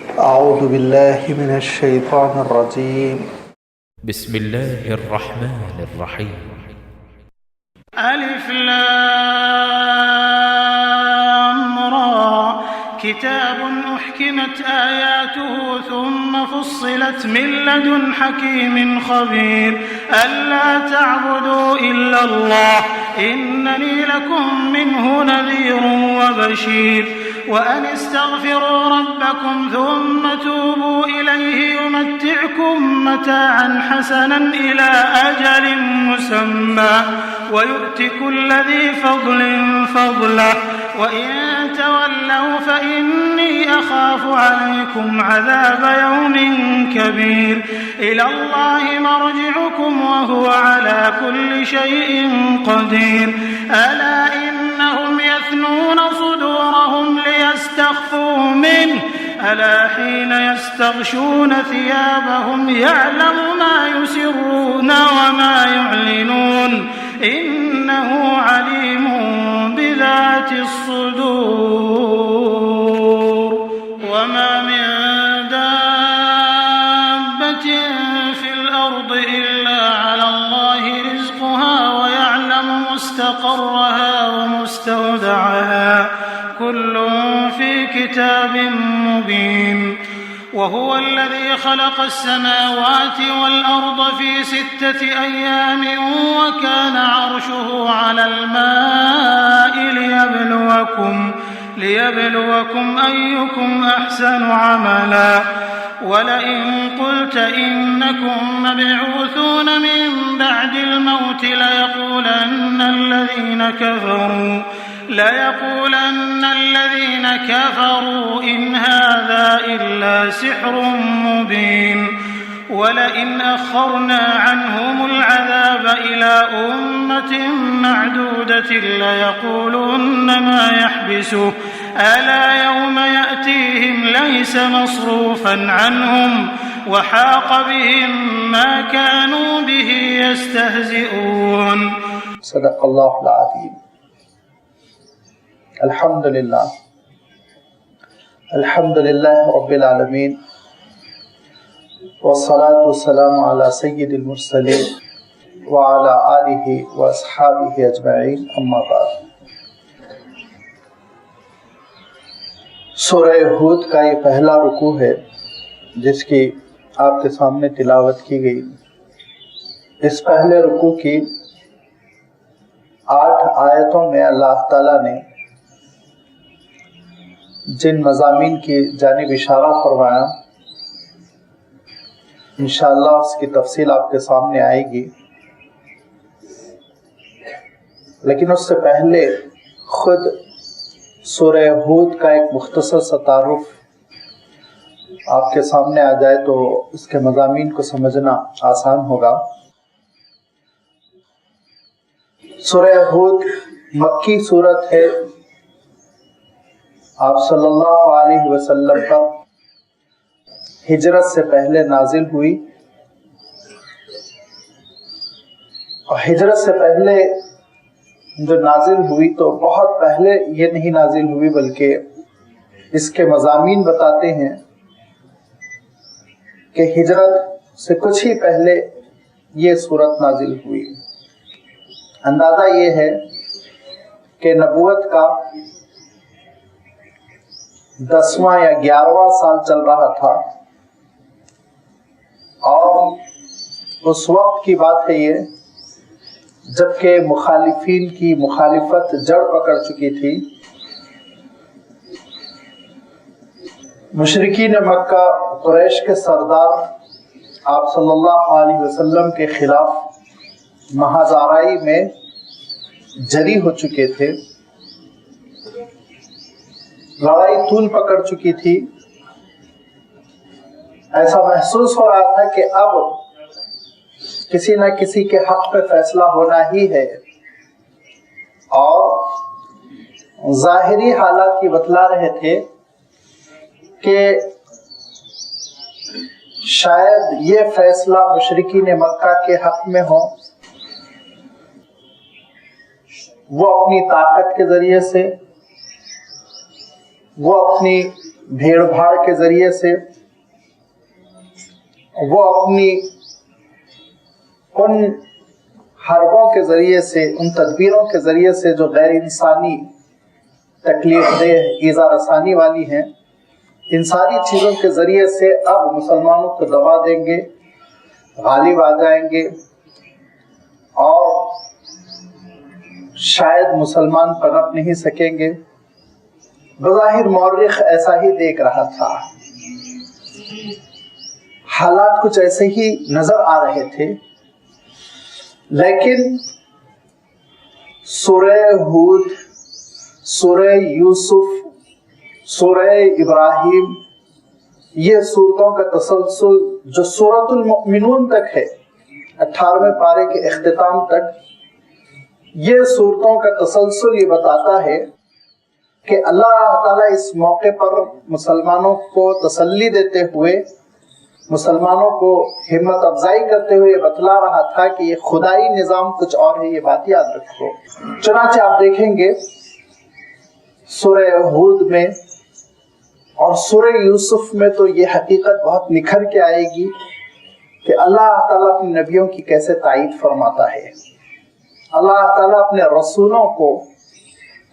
اعوذ باللہ من الشیطان الرجیم بسم اللہ الرحمن الرحیم الف لام را كتاب أحكمت آياته ثم فصلت من لدن حكيم خبير ألا تعبدوا إلا الله إنني لكم منه نذير وبشير وأن استغفروا ربكم ثم توبوا إليه يمتعكم متاعا حسنا إلى أجل مسمى ويؤت كل ذي فضل فضله وإن تولوا فإني أخاف عليكم عذاب يوم كبير إلى الله مرجعكم وهو على كل شيء قدير ألا إنهم يثنون صدورهم ليستخفوا منه ألا حين يستغشون ثيابهم يعلم ما يسرون وما يعلنون إنه عليم بذات الصدور وما من دابة في الأرض إلا على الله رزقها ويعلم مستقرها ومستودعها كل في كتاب مبين وهو الذي خلق السماوات والأرض في 6 أيام وكان عرشه على الماء ليبلوكم أيكم أحسن عملا ولئن قلت إنكم مبعوثون من بعد الموت ليقولن الذين كفروا إن هذا إلا سحر مبين ولئن أخرنا عنهم العذاب إلى أمة معدودة ليقولن ما يحبسه ألا يوم يأتيهم ليس مصروفا عنهم وحاق بهم ما كانوا به يستهزئون صدق اللہ العظیم. الحمد للہ رب العالمین والصلاة والسلام على سید المرسلین وعلى آلہ واصحابہ اجمعین اما بعد. سورہ ہود کا یہ پہلا رکوع ہے جس کی آپ کے سامنے تلاوت کی گئی. اس پہلے رکوع کی 8 آیتوں میں اللہ تعالیٰ نے جن مضامین کی جانب اشارہ فرمایا انشاءاللہ اس کی تفصیل آپ کے سامنے آئے گی، لیکن اس سے پہلے خود سورہ ہود کا ایک مختصر سا تعارف آپ کے سامنے آ جائے تو اس کے مضامین کو سمجھنا آسان ہوگا. سورہ ہود مکی سورت ہے. آپ صلی اللہ علیہ وسلم پر ہجرت سے پہلے نازل ہوئی، اور ہجرت سے پہلے جو نازل ہوئی تو بہت پہلے یہ نہیں نازل ہوئی بلکہ اس کے مضامین بتاتے ہیں کہ ہجرت سے کچھ ہی پہلے یہ سورت نازل ہوئی. اندازہ یہ ہے کہ نبوت کا 10واں یا 11واں سال چل رہا تھا، اور اس وقت کی بات ہے یہ جبکہ مخالفین کی مخالفت جڑ پکڑ چکی تھی. مشرکین مکہ قریش کے سردار آپ صلی اللہ علیہ وسلم کے خلاف محض آرائی میں جری ہو چکے تھے. لڑائی طول پکڑ چکی تھی. ایسا محسوس ہو رہا تھا کہ اب کسی نہ کسی کے حق پہ فیصلہ ہونا ہی ہے، اور ظاہری حالات کی بتلا رہے تھے کہ شاید یہ فیصلہ مشرکین مکہ کے حق میں ہو. وہ اپنی طاقت کے ذریعے سے، وہ اپنی بھیڑ بھاڑ کے ذریعے سے، وہ اپنی ان حربوں کے ذریعے سے، ان تدبیروں کے ذریعے سے جو غیر انسانی تکلیف دہ ایذا رسانی والی ہیں، ان ساری چیزوں کے ذریعے سے اب مسلمانوں کو دبا دیں گے، غالب آ جائیں گے، اور شاید مسلمان پنپ نہیں سکیں گے۔ بظاہر مورخ ایسا ہی دیکھ رہا تھا، حالات کچھ ایسے ہی نظر آ رہے تھے، لیکن سورہ ہود، سورہ یوسف، سورہ ابراہیم، یہ سورتوں کا تسلسل جو سورۃ المؤمنون تک ہے، 18ویں پارے کے اختتام تک، یہ سورتوں کا تسلسل یہ بتاتا ہے کہ اللہ تعالیٰ اس موقع پر مسلمانوں کو تسلی دیتے ہوئے، مسلمانوں کو ہمت افزائی کرتے ہوئے بتلا رہا تھا کہ یہ خدائی نظام کچھ اور ہے، یہ بات یاد رکھو۔ چنانچہ آپ دیکھیں گے سورہ ہود میں اور سورہ یوسف میں تو یہ حقیقت بہت نکھر کے آئے گی کہ اللہ تعالیٰ اپنے نبیوں کی کیسے تائید فرماتا ہے، اللہ تعالیٰ اپنے رسولوں کو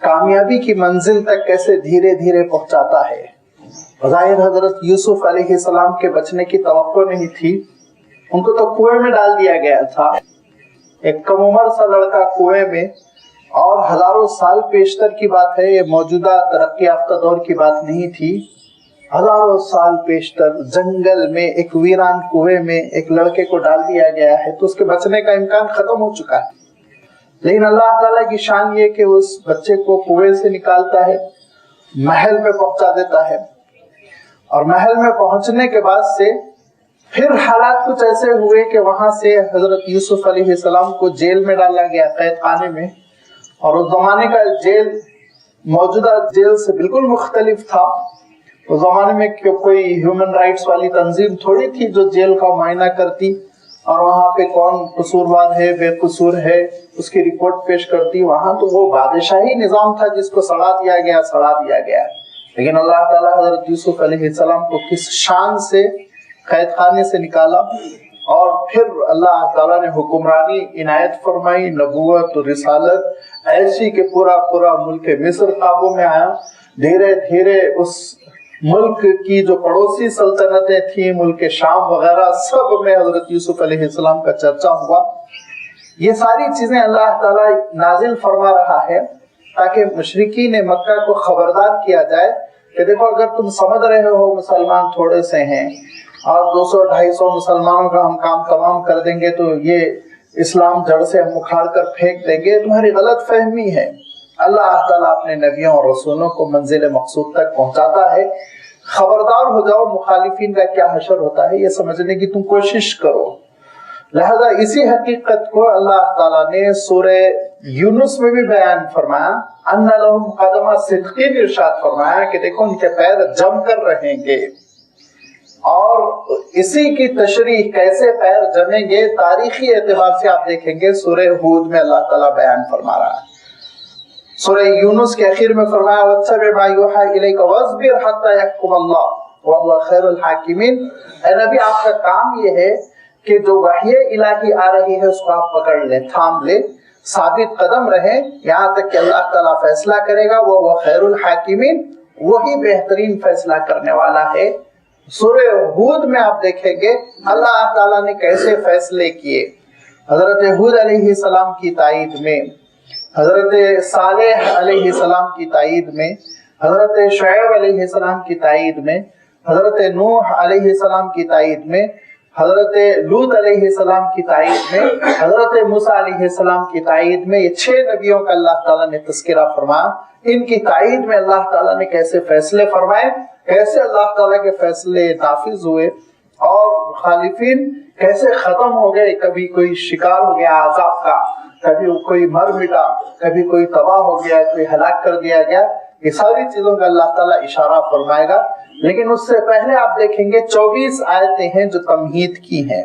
کامیابی کی منزل تک کیسے دھیرے دھیرے پہنچاتا ہے۔ بظاہر حضرت یوسف علیہ السلام کے بچنے کی توقع نہیں تھی، ان کو تو کنویں میں ڈال دیا گیا تھا، ایک کم عمر سا لڑکا کنویں میں، اور ہزاروں سال پیشتر کی بات ہے، یہ موجودہ ترقی یافتہ دور کی بات نہیں تھی، ہزاروں سال پیشتر جنگل میں ایک ویران کنویں میں ایک لڑکے کو ڈال دیا گیا ہے، تو اس کے بچنے کا امکان ختم ہو چکا ہے۔ لیکن اللہ تعالیٰ کی شان یہ کہ اس بچے کو کنویں سے نکالتا ہے، محل میں پہنچا دیتا ہے، اور محل میں پہنچنے کے بعد سے پھر حالات کچھ ایسے ہوئے کہ وہاں سے حضرت یوسف علیہ السلام کو جیل میں ڈالا گیا، قید خانے میں، اور اس زمانے کا جیل موجودہ جیل سے بالکل مختلف تھا۔ اس زمانے میں کوئی ہیومن رائٹس والی تنظیم تھوڑی تھی جو جیل کا معائنہ کرتی اور وہاں پہ کون قصوروار ہے بے قصور ہے اس کی رپورٹ پیش کرتی، وہاں تو وہ بادشاہی نظام تھا جس کو سڑا دیا گیا۔ لیکن اللہ تعالیٰ حضرت یوسف علیہ السلام کو کس شان سے قید خانے سے نکالا، اور پھر اللہ تعالیٰ نے حکمرانی عنایت فرمائی، نبوت و رسالت ایسی کہ پورا ملک مصر قابو میں آیا۔ دھیرے دھیرے اس ملک کی جو پڑوسی سلطنتیں تھیں، ملک شام وغیرہ، سب میں حضرت یوسف علیہ السلام کا چرچا ہوا۔ یہ ساری چیزیں اللہ تعالیٰ نازل فرما رہا ہے تاکہ مشرکین مکہ کو خبردار کیا جائے کہ دیکھو اگر تم سمجھ رہے ہو مسلمان تھوڑے سے ہیں اور 200-250 مسلمانوں کا ہم کام تمام کر دیں گے تو یہ اسلام جڑ سے ہم اکھاڑ کر پھینک دیں گے، تمہاری غلط فہمی ہے۔ اللہ تعالیٰ اپنے نبیوں اور رسولوں کو منزل مقصود تک پہنچاتا ہے۔ خبردار ہو جاؤ مخالفین کا کیا حشر ہوتا ہے، یہ سمجھنے کی تم کوشش کرو۔ لہذا اسی حقیقت کو اللہ تعالیٰ نے سورہ یونس میں بھی بیان فرمایا، ان لہم قدم صدق، ارشاد فرمایا کہ دیکھو ان کے پیر جم کر رہیں گے، اور اسی کی تشریح کیسے پیر جمیں گے تاریخی اعتبار سے آپ دیکھیں گے سورہ ہود میں اللہ تعالیٰ بیان فرما رہا ہے۔ سورہ یونس کے اخیر میں فرمایا وَاتَّبِعْ مَا يُوحَىٰ إِلَيْكَ وَاصْبِرْ حَتَّىٰ يَحْكُمَ اللَّهُ وَهُوَ خَيْرُ الْحَاكِمِينَ۔ اے نبی آپ کا کام یہ ہے کہ جو وحی الہی آ رہی ہے اس کو آپ پکڑ لیں، تھام لیں، ثابت قدم رہیں یہاں تک کہ اللہ تعالیٰ فیصلہ کرے گا، وہ خیر الحاکمین، وہی بہترین فیصلہ کرنے والا ہے۔ سورہ ہود میں آپ دیکھیں گے اللہ تعالیٰ نے کیسے فیصلے کیے، حضرت ہود علیہ السلام کی تائید میں، حضرت صالح علیہ السلام کی تائید میں، حضرت شعیب علیہ السلام کی تائید میں، حضرت نوح علیہ السلام کی تائید میں، حضرت لوط علیہ السلام کی تائید میں، حضرت موسیٰ علیہ السلام کی تائید میں، یہ 6 نبیوں کا اللہ تعالیٰ نے تذکرہ فرمایا۔ ان کی تائید میں اللہ تعالیٰ نے کیسے فیصلے فرمائے، کیسے اللہ تعالیٰ کے فیصلے نافذ ہوئے، اور مخالفین کیسے ختم ہو گئے، کبھی کوئی شکار ہو گیا عذاب کا، کبھی کوئی مر مٹا، کبھی کوئی تباہ ہو گیا، کوئی ہلاک کر دیا گیا۔ یہ ساری چیزوں کا اللہ تعالیٰ اشارہ فرمائے گا، لیکن اس سے پہلے آپ دیکھیں گے 24 آیتیں ہیں جو تمہید کی ہیں۔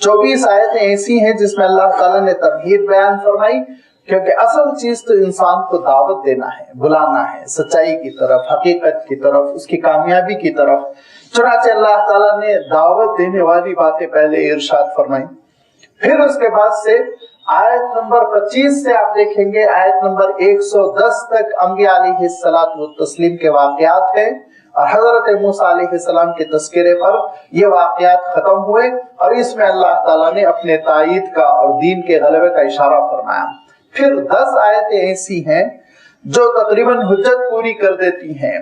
24 آیتیں ایسی ہیں جس میں اللہ تعالیٰ نے تمہید بیان فرمائی، کیونکہ اصل چیز تو انسان کو دعوت دینا ہے، بلانا ہے سچائی کی طرف، حقیقت کی طرف، اس کی کامیابی کی طرف۔ چنانچہ اللہ تعالیٰ نے دعوت دینے والی باتیں پہلے ارشاد فرمائیں، پھر اس کے بعد سے آیت نمبر 25 سے آپ دیکھیں گے آیت نمبر 110 تک انبیاء علیہ الصلوۃ والتسلیم کے واقعات ہیں، اور حضرت موسیٰ علیہ السلام کے تذکرے پر یہ واقعات ختم ہوئے، اور اس میں اللہ تعالیٰ نے اپنے تائید کا اور دین کے غلبے کا اشارہ فرمایا۔ پھر 10 آیتیں ایسی ہیں جو تقریباً حجت پوری کر دیتی ہیں،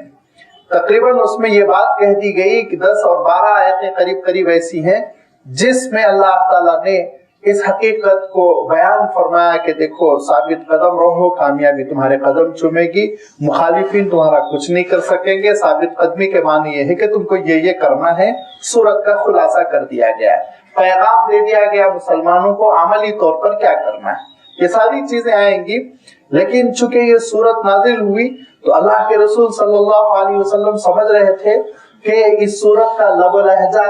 تقریباً اس میں یہ بات کہہ دی گئی کہ 10 اور 12 آیتیں قریب قریب ایسی ہیں جس میں اللہ تعالیٰ نے اس حقیقت کو بیان فرمایا کہ دیکھو ثابت قدم رہو، کامیابی تمہارے قدم چومے گی، مخالفین تمہارا کچھ نہیں کر سکیں گے۔ ثابت قدمی کے معنی یہ ہے کہ تم کو یہ کرنا ہے، سورت کا خلاصہ کر دیا گیا ہے، پیغام دے دیا گیا مسلمانوں کو عملی طور پر کیا کرنا ہے، یہ ساری چیزیں آئیں گی۔ لیکن چونکہ یہ سورت نازل ہوئی تو اللہ کے رسول صلی اللہ علیہ وسلم سمجھ رہے تھے کہ اس سورت کا لب و لہجہ،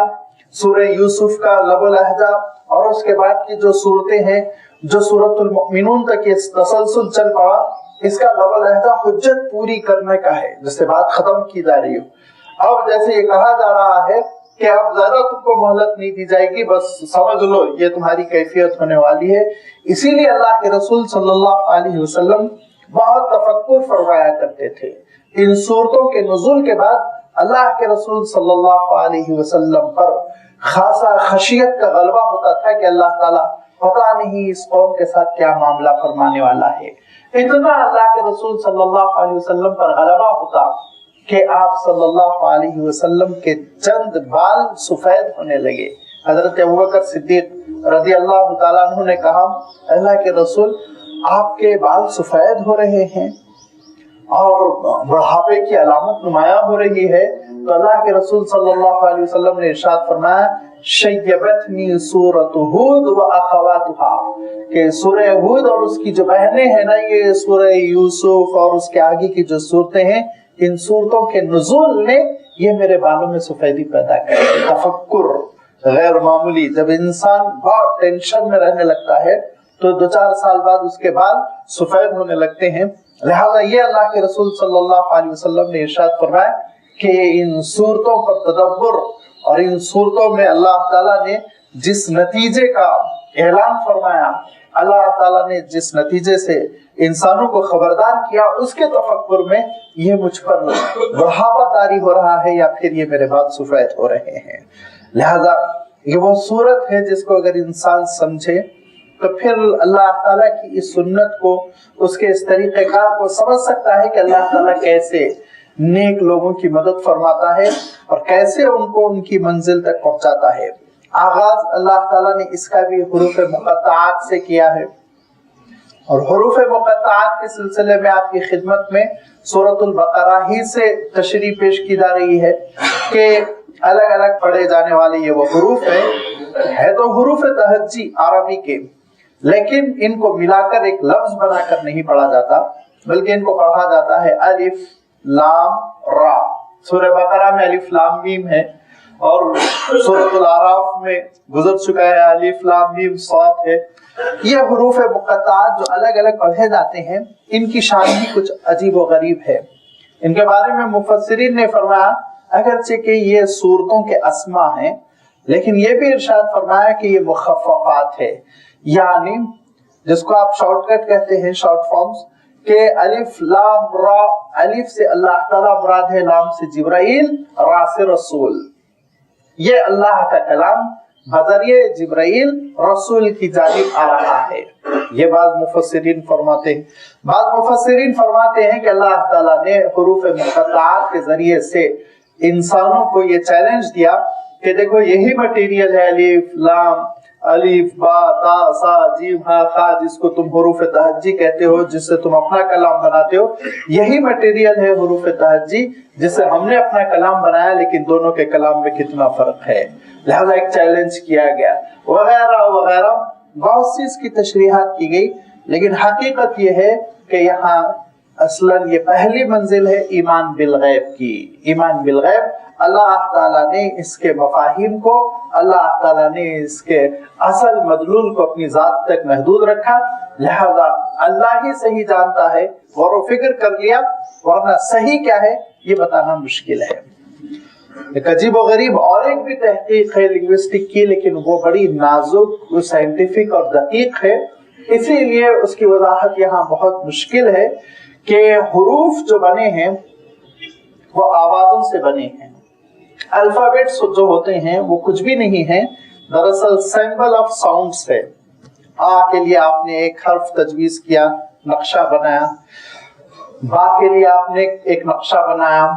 سورہ یوسف کا لب و لہجہ، اور اس کے بعد کی جو صورتیں ہیں جو سورۃ المؤمنون تک یہ تسلسل چل پڑا، اس کا لب و لہجہ حجت پوری کرنے کا ہے، جس سے بات ختم کی جا رہی ہو۔ اب جیسے یہ کہا جا رہا ہے کہ اب زیادہ تم کو مہلت نہیں دی جائے گی، بس سمجھ لو یہ تمہاری کیفیت ہونے والی ہے۔ اسی لیے اللہ کے رسول صلی اللہ علیہ وسلم بہت تفکر فرمایا کرتے تھے۔ ان صورتوں کے نزول کے بعد اللہ کے رسول صلی اللہ علیہ وسلم پر خاصا خشیت کا غلبہ ہوتا تھا کہ اللہ تعالیٰ پتہ نہیں اس قوم کے ساتھ کیا معاملہ فرمانے والا ہے۔ اتنا اللہ کے رسول صلی اللہ علیہ وسلم پر غلبہ ہوتا کہ آپ صلی اللہ علیہ وسلم کے چند بال سفید ہونے لگے۔ حضرت ابوبکر صدیق رضی اللہ تعالیٰ عنہ نے کہا، اللہ کے رسول آپ کے بال سفید ہو رہے ہیں اور بڑھاپے کی علامت نمایاں ہو رہی ہے، تو اللہ کے رسول صلی اللہ علیہ وسلم نے ارشاد فرمایا، شیبتنی سورۃ ہود و اخواتها، کہ سورہ ہود اور اس کی جو بہنیں ہیں نا، یہ سورہ یوسف اور اس کے آگے کی جو صورتیں ہیں، ان صورتوں کے نزول نے یہ میرے بالوں میں سفیدی پیدا کی۔ تفکر غیر معمولی، جب انسان بہت ٹینشن میں رہنے لگتا ہے تو 2-4 سال بعد اس کے بال سفید ہونے لگتے ہیں۔ لہذا یہ اللہ کے رسول صلی اللہ علیہ وسلم نے ارشاد فرمایا کہ ان صورتوں پر تدبر، اور ان صورتوں میں اللہ تعالیٰ نے جس نتیجے کا اعلان فرمایا، اللہ تعالیٰ نے جس نتیجے سے انسانوں کو خبردار کیا، اس کے تفکر میں یہ مجھ پر بڑھاپا طاری ہو رہا ہے یا پھر یہ میرے بال سفید ہو رہے ہیں۔ لہذا یہ وہ صورت ہے جس کو اگر انسان سمجھے تو پھر اللہ تعالیٰ کی اس سنت کو، اس کے اس طریقہ کار کو سمجھ سکتا ہے کہ اللہ تعالیٰ کیسے نیک لوگوں کی مدد فرماتا ہے اور کیسے ان کو ان کی منزل تک پہنچاتا ہے۔ آغاز اللہ تعالیٰ نے اس کا بھی حروف مقطعات سے کیا ہے، اور حروف مقطعات کے سلسلے میں آپ کی خدمت میں سورۃ البقرہ ہی سے تشریح پیش کی جا رہی ہے کہ الگ الگ پڑھے جانے والے یہ وہ حروف ہیں، ہے تو حروف تہجی عربی کے، لیکن ان کو ملا کر ایک لفظ بنا کر نہیں پڑھا جاتا، بلکہ ان کو پڑھا جاتا ہے الف لام را۔ سورہ بقرہ میں الف لام میم ہے، اور سورۃ الاعراف میں گزر چکا ہے الف لام میم صاد ہے۔ یہ حروف مقطعات جو الگ الگ پڑھے جاتے ہیں، ان کی شان بھی کچھ عجیب و غریب ہے۔ ان کے بارے میں مفسرین نے فرمایا اگرچہ کہ یہ صورتوں کے اسما ہیں، لیکن یہ بھی ارشاد فرمایا کہ یہ مخففات ہے، یعنی جس کو آپ شارٹ کٹ کہتے ہیں، شارٹ فارمز، کہ الف لام را، الف سے اللہ تعالیٰ مراد ہے، لام سے جبرائیل، را سے رسول۔ یہ اللہ کا کلام بذریعہ جبرائیل رسول کی جانب آ رہا ہے، یہ بعض مفسرین فرماتے ہیں۔ بعض مفسرین فرماتے ہیں کہ اللہ تعالیٰ نے حروف مقطعات کے ذریعے سے انسانوں کو یہ چیلنج دیا کہ دیکھو یہی مٹیریل ہے الف لام، الف با تا سا جیم ہا خا، جس کو تم حروف تہجی کہتے ہو، جس سے تم اپنا کلام بناتے ہو، یہی مٹیریل ہے حروف تہجی جس سے ہم نے اپنا کلام بنایا، لیکن دونوں کے کلام میں کتنا فرق ہے۔ لہذا ایک چیلنج کیا گیا، وغیرہ وغیرہ بہت سی اس کی تشریحات کی گئی، لیکن حقیقت یہ ہے کہ یہاں اصلاً یہ پہلی منزل ہے ایمان بالغیب کی. ایمان بالغیب اللہ تعالیٰ نے اس کے مفاہیم کو، اللہ تعالیٰ نے اس کے اصل مدلول کو اپنی ذات تک محدود رکھا، لہذا اللہ ہی صحیح جانتا ہے. غور و فکر کر لیا، ورنہ صحیح کیا ہے یہ بتانا مشکل ہے. ایک عجیب و غریب اور ایک بھی تحقیق ہے لنگوسٹک کی، لیکن وہ بڑی نازک، سائنٹیفک اور دقیق ہے، اسی لیے اس کی وضاحت یہاں بہت مشکل ہے کہ حروف جو بنے ہیں وہ آوازوں سے بنے ہیں. الفابیٹس جو ہوتے ہیں وہ کچھ بھی نہیں ہیں، دراصل سیمبل آف ساؤنڈز ہے. آ کے لیے آپ نے ایک حرف تجویز کیا، نقشہ بنایا. با کے لیے آپ نے ایک نقشہ بنایا.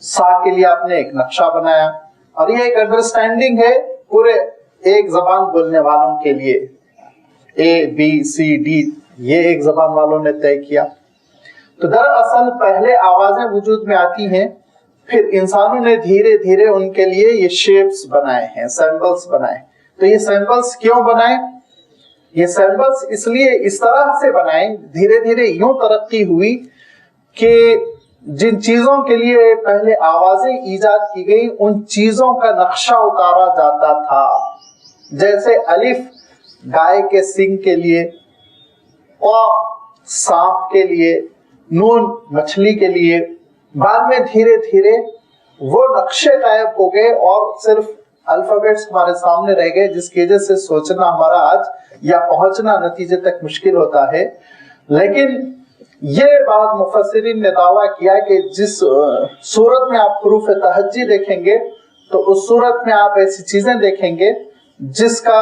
سا کے لیے آپ نے ایک نقشہ بنایا. اور یہ ایک انڈرسٹینڈنگ ہے پورے ایک زبان بولنے والوں کے لیے. اے بی سی ڈی یہ ایک زبان والوں نے طے کیا. تو دراصل پہلے آوازیں وجود میں آتی ہیں، پھر انسانوں نے دھیرے دھیرے ان کے لیے یہ شیپس بنائے ہیں، سیمبلز بنائے. تو یہ سیمبلز کیوں بنائے؟ یہ سیمبلز اس لیے اس طرح سے بنائے، دھیرے دھیرے یوں ترقی ہوئی کہ جن چیزوں کے لیے پہلے آوازیں ایجاد کی گئی ان چیزوں کا نقشہ اتارا جاتا تھا. جیسے الف گائے کے سنگ کے لیے، قا سانپ کے لیے، نون مچھلی کے لیے. بعد میں دھیرے دھیرے وہ نقشے غائب ہو گئے اور صرف الفابیٹس ہمارے سامنے رہ گئے، جس کی وجہ سے سوچنا ہمارا آج یا پہنچنا نتیجے تک مشکل ہوتا ہے. لیکن یہ بات مفسرین نے دعویٰ کیا کہ جس صورت میں آپ حروف تہجی دیکھیں گے تو اس صورت میں آپ ایسی چیزیں دیکھیں گے جس کا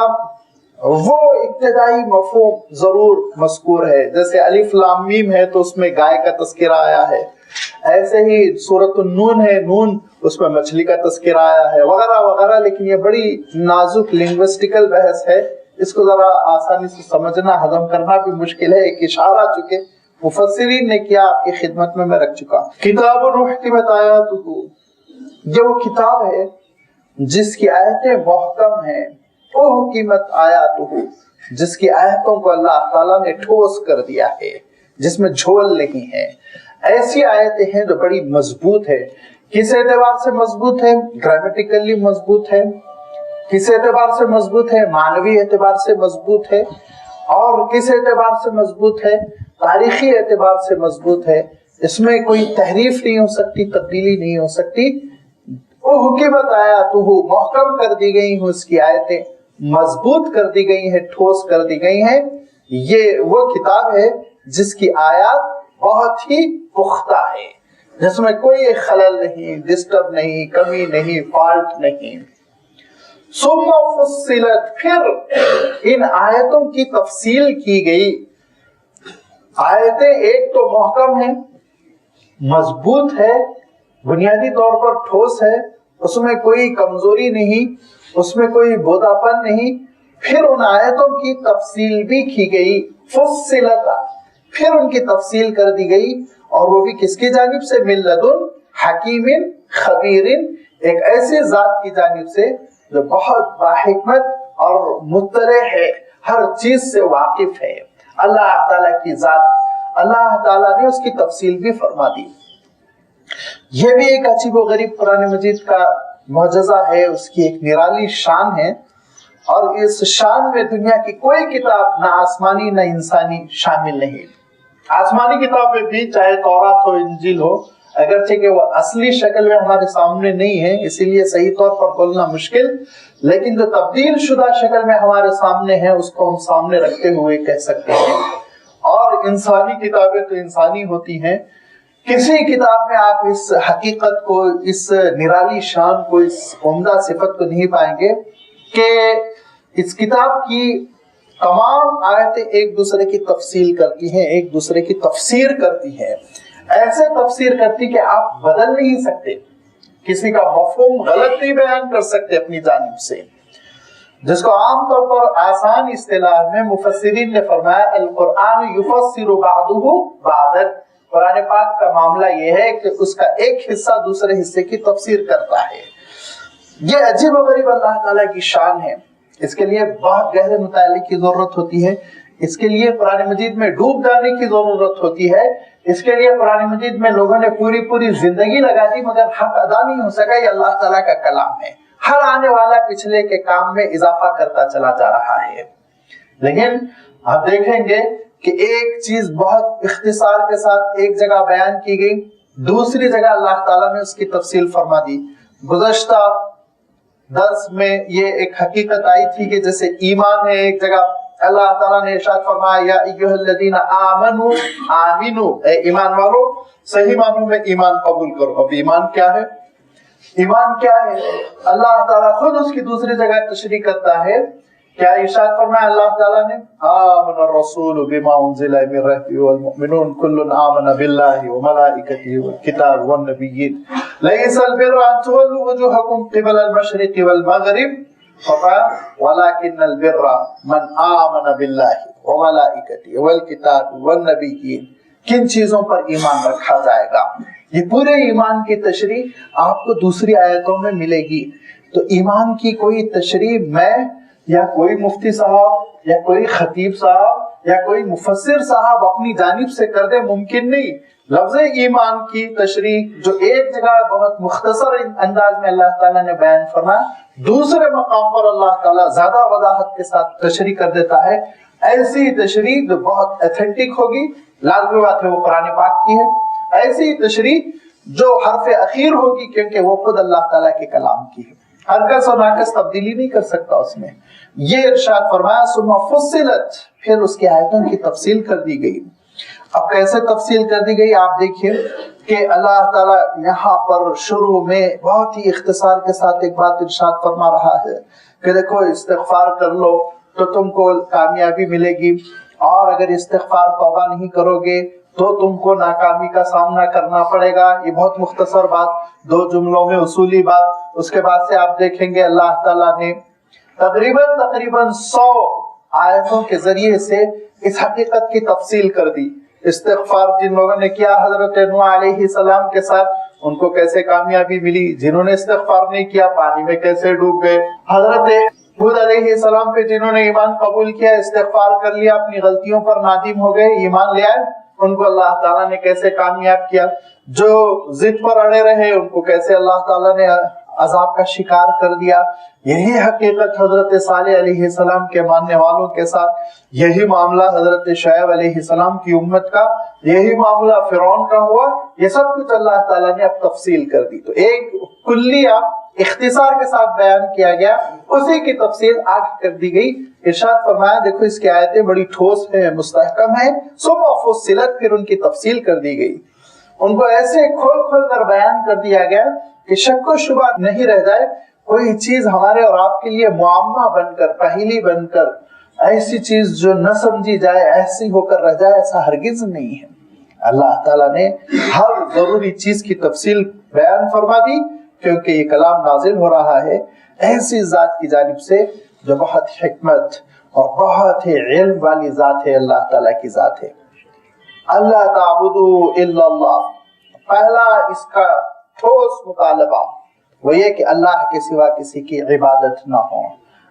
وہ ابتدائی مفہوم ضرور مذکور ہے. جیسے الف لام میم ہے تو اس میں گائے کا تذکرہ آیا ہے، ایسے ہی سورۃ النون ہے، نون اس میں مچھلی کا تذکرہ آیا ہے، وغیرہ وغیرہ. لیکن یہ بڑی نازک لنگوسٹیکل بحث ہے، اس کو ذرا آسانی سے سمجھنا، ہضم کرنا بھی مشکل ہے. ایک اشارہ چکے مفسرین نے کیا آپ کی خدمت میں رکھ چکا. کتاب احکمت آیاتہ، یہ وہ کتاب ہے جس کی آیتیں محکم ہیں. احکمت آیاتہ، جس کی آیتوں کو اللہ تعالیٰ نے ٹھوس کر دیا ہے، جس میں جھول نہیں ہے. ایسی آیتیں ہیں جو بڑی مضبوط ہے. کس اعتبار سے مضبوط ہے؟ گرامیٹیکلی مضبوط ہے. کس اعتبار سے مضبوط ہے؟ معنوی اعتبار سے مضبوط ہے. اور کس اعتبار سے مضبوط ہے؟ تاریخی اعتبار سے مضبوط ہے. اس میں کوئی تحریف نہیں ہو سکتی، تبدیلی نہیں ہو سکتی. وہ حکمت آیاتہ، محکم کر دی گئی ہیں اس کی آیتیں، مضبوط کر دی گئی ہیں، ٹھوس کر دی گئی ہیں. یہ وہ کتاب ہے جس کی آیات بہت ہی پختہ ہے، جس میں کوئی خلل نہیں، ڈسٹرب نہیں، کمی نہیں، فالٹ نہیں. ثم فصلت، پھر ان آیتوں کی تفصیل کی گئی. آیتیں ایک تو محکم ہیں، مضبوط ہے، بنیادی طور پر ٹھوس ہے، اس میں کوئی کمزوری نہیں، اس میں کوئی بوداپن نہیں. پھر ان آیتوں کی تفصیل بھی کی گئی. فصلت، پھر ان کی تفصیل کر دی گئی، اور وہ بھی کس کی جانب سے؟ من لدن حکیم خبیر، ایک ایسی ذات کی جانب سے جو بہت باحکمت اور مطلع ہے، ہر چیز سے واقف ہے. اللہ تعالیٰ کی ذات، اللہ تعالیٰ نے اس کی تفصیل بھی فرما دی. یہ بھی ایک عجیب و غریب قرآن مجید کا معجزہ ہے، اس کی ایک نرالی شان ہے. اور اس شان میں دنیا کی کوئی کتاب، نہ آسمانی نہ انسانی، شامل نہیں. آسمانی کتابیں بھی، چاہے تورات ہو، انجیل ہو، اگرچہ کہ وہ اصلی شکل میں ہمارے سامنے نہیں ہے، اسی لیے صحیح طور پر بولنا مشکل، لیکن جو تبدیل شدہ شکل میں ہمارے سامنے ہے اس کو ہم سامنے رکھتے ہوئے کہہ سکتے ہیں. اور انسانی کتابیں تو انسانی ہوتی ہیں. کسی کتاب میں آپ اس حقیقت کو، اس نرالی شان کو، اس عمدہ صفت کو نہیں پائیں گے کہ اس کتاب کی تمام آیتیں ایک دوسرے کی تفصیل کرتی ہیں، ایک دوسرے کی تفسیر کرتی ہیں. ایسے تفسیر کرتی کہ آپ بدل نہیں سکتے، کسی کا مفہوم غلط نہیں بیان کر سکتے اپنی جانب سے. جس کو عام طور پر آسان اصطلاح میں مفسرین نے فرمایا القرآن یفسر بعضہ بعضا. قرآن پاک کا معاملہ یہ ہے کہ اس کا ایک حصہ دوسرے حصے کی تفسیر کرتا ہے. یہ عجیب و غریب اللہ تعالیٰ کی شان ہے. اس کے لیے بہت گہرے مطالعے کی ضرورت ہوتی ہے. اس کے لیے قرآن مجید میں ڈوب جانے کی ضرورت ہوتی ہے اس کے لیے قرآن مجید میں لوگوں نے پوری پوری زندگی لگا دی مگر حق ادا نہیں ہو سکا. یہ اللہ تعالیٰ کا کلام ہے. ہر آنے والا پچھلے کے کام میں اضافہ کرتا چلا جا رہا ہے. لیکن آپ دیکھیں گے کہ ایک چیز بہت اختصار کے ساتھ ایک جگہ بیان کی گئی, دوسری جگہ اللہ تعالیٰ نے اس کی تفصیل فرما دی. گزشتہ درس میں یہ ایک حقیقت آئی تھی کہ جیسے ایمان ہے, ایک جگہ اللہ تعالیٰ نے ارشاد فرمایا یا ایھا الذین آمنوا آمنو, اے ایمان والو صحیح معنوں میں ایمان قبول کرو. اب ایمان کیا ہے؟ ایمان کیا ہے؟ اللہ تعالیٰ خود اس کی دوسری جگہ تشریح کرتا ہے. کیا ارشاد فرمایا اللہ تعالیٰ نے؟ آمن الرسول بما انزل من ربه والمؤمنون كل آمن بالله وملائكته والكتاب والنبيين ليس البر أن تولوا وجوهكم قبل المشرق والمغرب ولكن البر من آمن بالله وملائكته والكتاب والنبيين. کن چیزوں پر ایمان رکھا جائے گا؟ یہ پورے ایمان کی تشریح آپ کو دوسری آیتوں میں ملے گی. تو ایمان کی کوئی تشریح میں یا کوئی مفتی صاحب یا کوئی خطیب صاحب یا کوئی مفسر صاحب اپنی جانب سے کر دے, ممکن نہیں. لفظ ایمان کی تشریح جو ایک جگہ بہت مختصر انداز میں اللہ تعالیٰ نے بیان فرمایا, دوسرے مقام پر اللہ تعالیٰ زیادہ وضاحت کے ساتھ تشریح کر دیتا ہے. ایسی تشریح جو بہت ایتھنٹک ہوگی, لازمی بات ہے وہ قرآن پاک کی ہے. ایسی تشریح جو حرف اخیر ہوگی کیونکہ وہ خود اللہ تعالیٰ کے کلام کی ہے, ہرگز اور ناقص تبدیلی نہیں کر سکتا اس میں. یہ ارشاد فرمایا ثم فصلت, پھر اس کی آیتوں کی تفصیل کر دی گئی. اب کیسے تفصیل کر دی گئی آپ دیکھیے کہ اللہ تعالیٰ یہاں پر شروع میں بہت ہی اختصار کے ساتھ ایک بات ارشاد فرما رہا ہے کہ دیکھو استغفار کر لو تو تم کو کامیابی ملے گی, اور اگر استغفار توبہ نہیں کرو گے تو تم کو ناکامی کا سامنا کرنا پڑے گا. یہ بہت مختصر بات, دو جملوں میں اصولی بات. اس کے بعد سے آپ دیکھیں گے اللہ تعالیٰ نے تقریباً 100 آیتوں کے ذریعے سے اس حقیقت کی تفصیل کر دی. استغفار جن لوگوں نے کیا حضرت نوح علیہ السلام کے ساتھ, ان کو کیسے کامیابی ملی. جنہوں نے استغفار نہیں کیا پانی میں کیسے ڈوب گئے. حضرت ہود علیہ السلام پہ جنہوں نے ایمان قبول کیا, استغفار کر لیا, اپنی غلطیوں پر نادم ہو گئے, ایمان لے آئے, ان کو اللہ تعالیٰ نے کیسے کامیاب کیا. جو ضد پر اڑے رہے ان کو کیسے اللہ تعالیٰ نے عذاب کا شکار کر دیا. یہی حقیقت حضرت صالح علیہ السلام کے ماننے والوں کے ساتھ, یہی معاملہ حضرت شعیب علیہ السلام کی امت کا, یہی معاملہ فرعون کا ہوا. یہ سب کچھ اللہ تعالیٰ نے اب تفصیل کر دی. تو ایک کلیہ اختصار کے ساتھ بیان کیا گیا, اسی کی تفصیل آگے کر دی گئی. ارشاد فرمایا دیکھو اس کی آیتیں بڑی ٹھوس ہیں, مستحکم ہیں. ثم فصلت, پھر ان کی تفصیل کر دی گئی. ان کو ایسے کھول کھول کر بیان کر دیا گیا کہ شک و شبہ نہیں رہ جائے. کوئی چیز ہمارے اور آپ کے لیے معمہ بن کر, پہیلی بن کر, ایسی چیز جو نہ سمجھی جائے, ایسی ہو کر رہ جائے, ایسا ہرگز نہیں ہے. اللہ تعالیٰ نے ہر ضروری چیز کی تفصیل بیان فرما دی کیونکہ یہ کلام نازل ہو رہا ہے ایسی ذات کی جانب سے جو بہت حکمت اور بہت ہی علم والی ذات ہے. اللہ تعالیٰ کی ذات ہے. اللہ تعبدوا الا اللہ, پہلا اس کا ٹھوس مطالبہ وہ یہ کہ اللہ کے سوا کسی کی عبادت نہ ہو.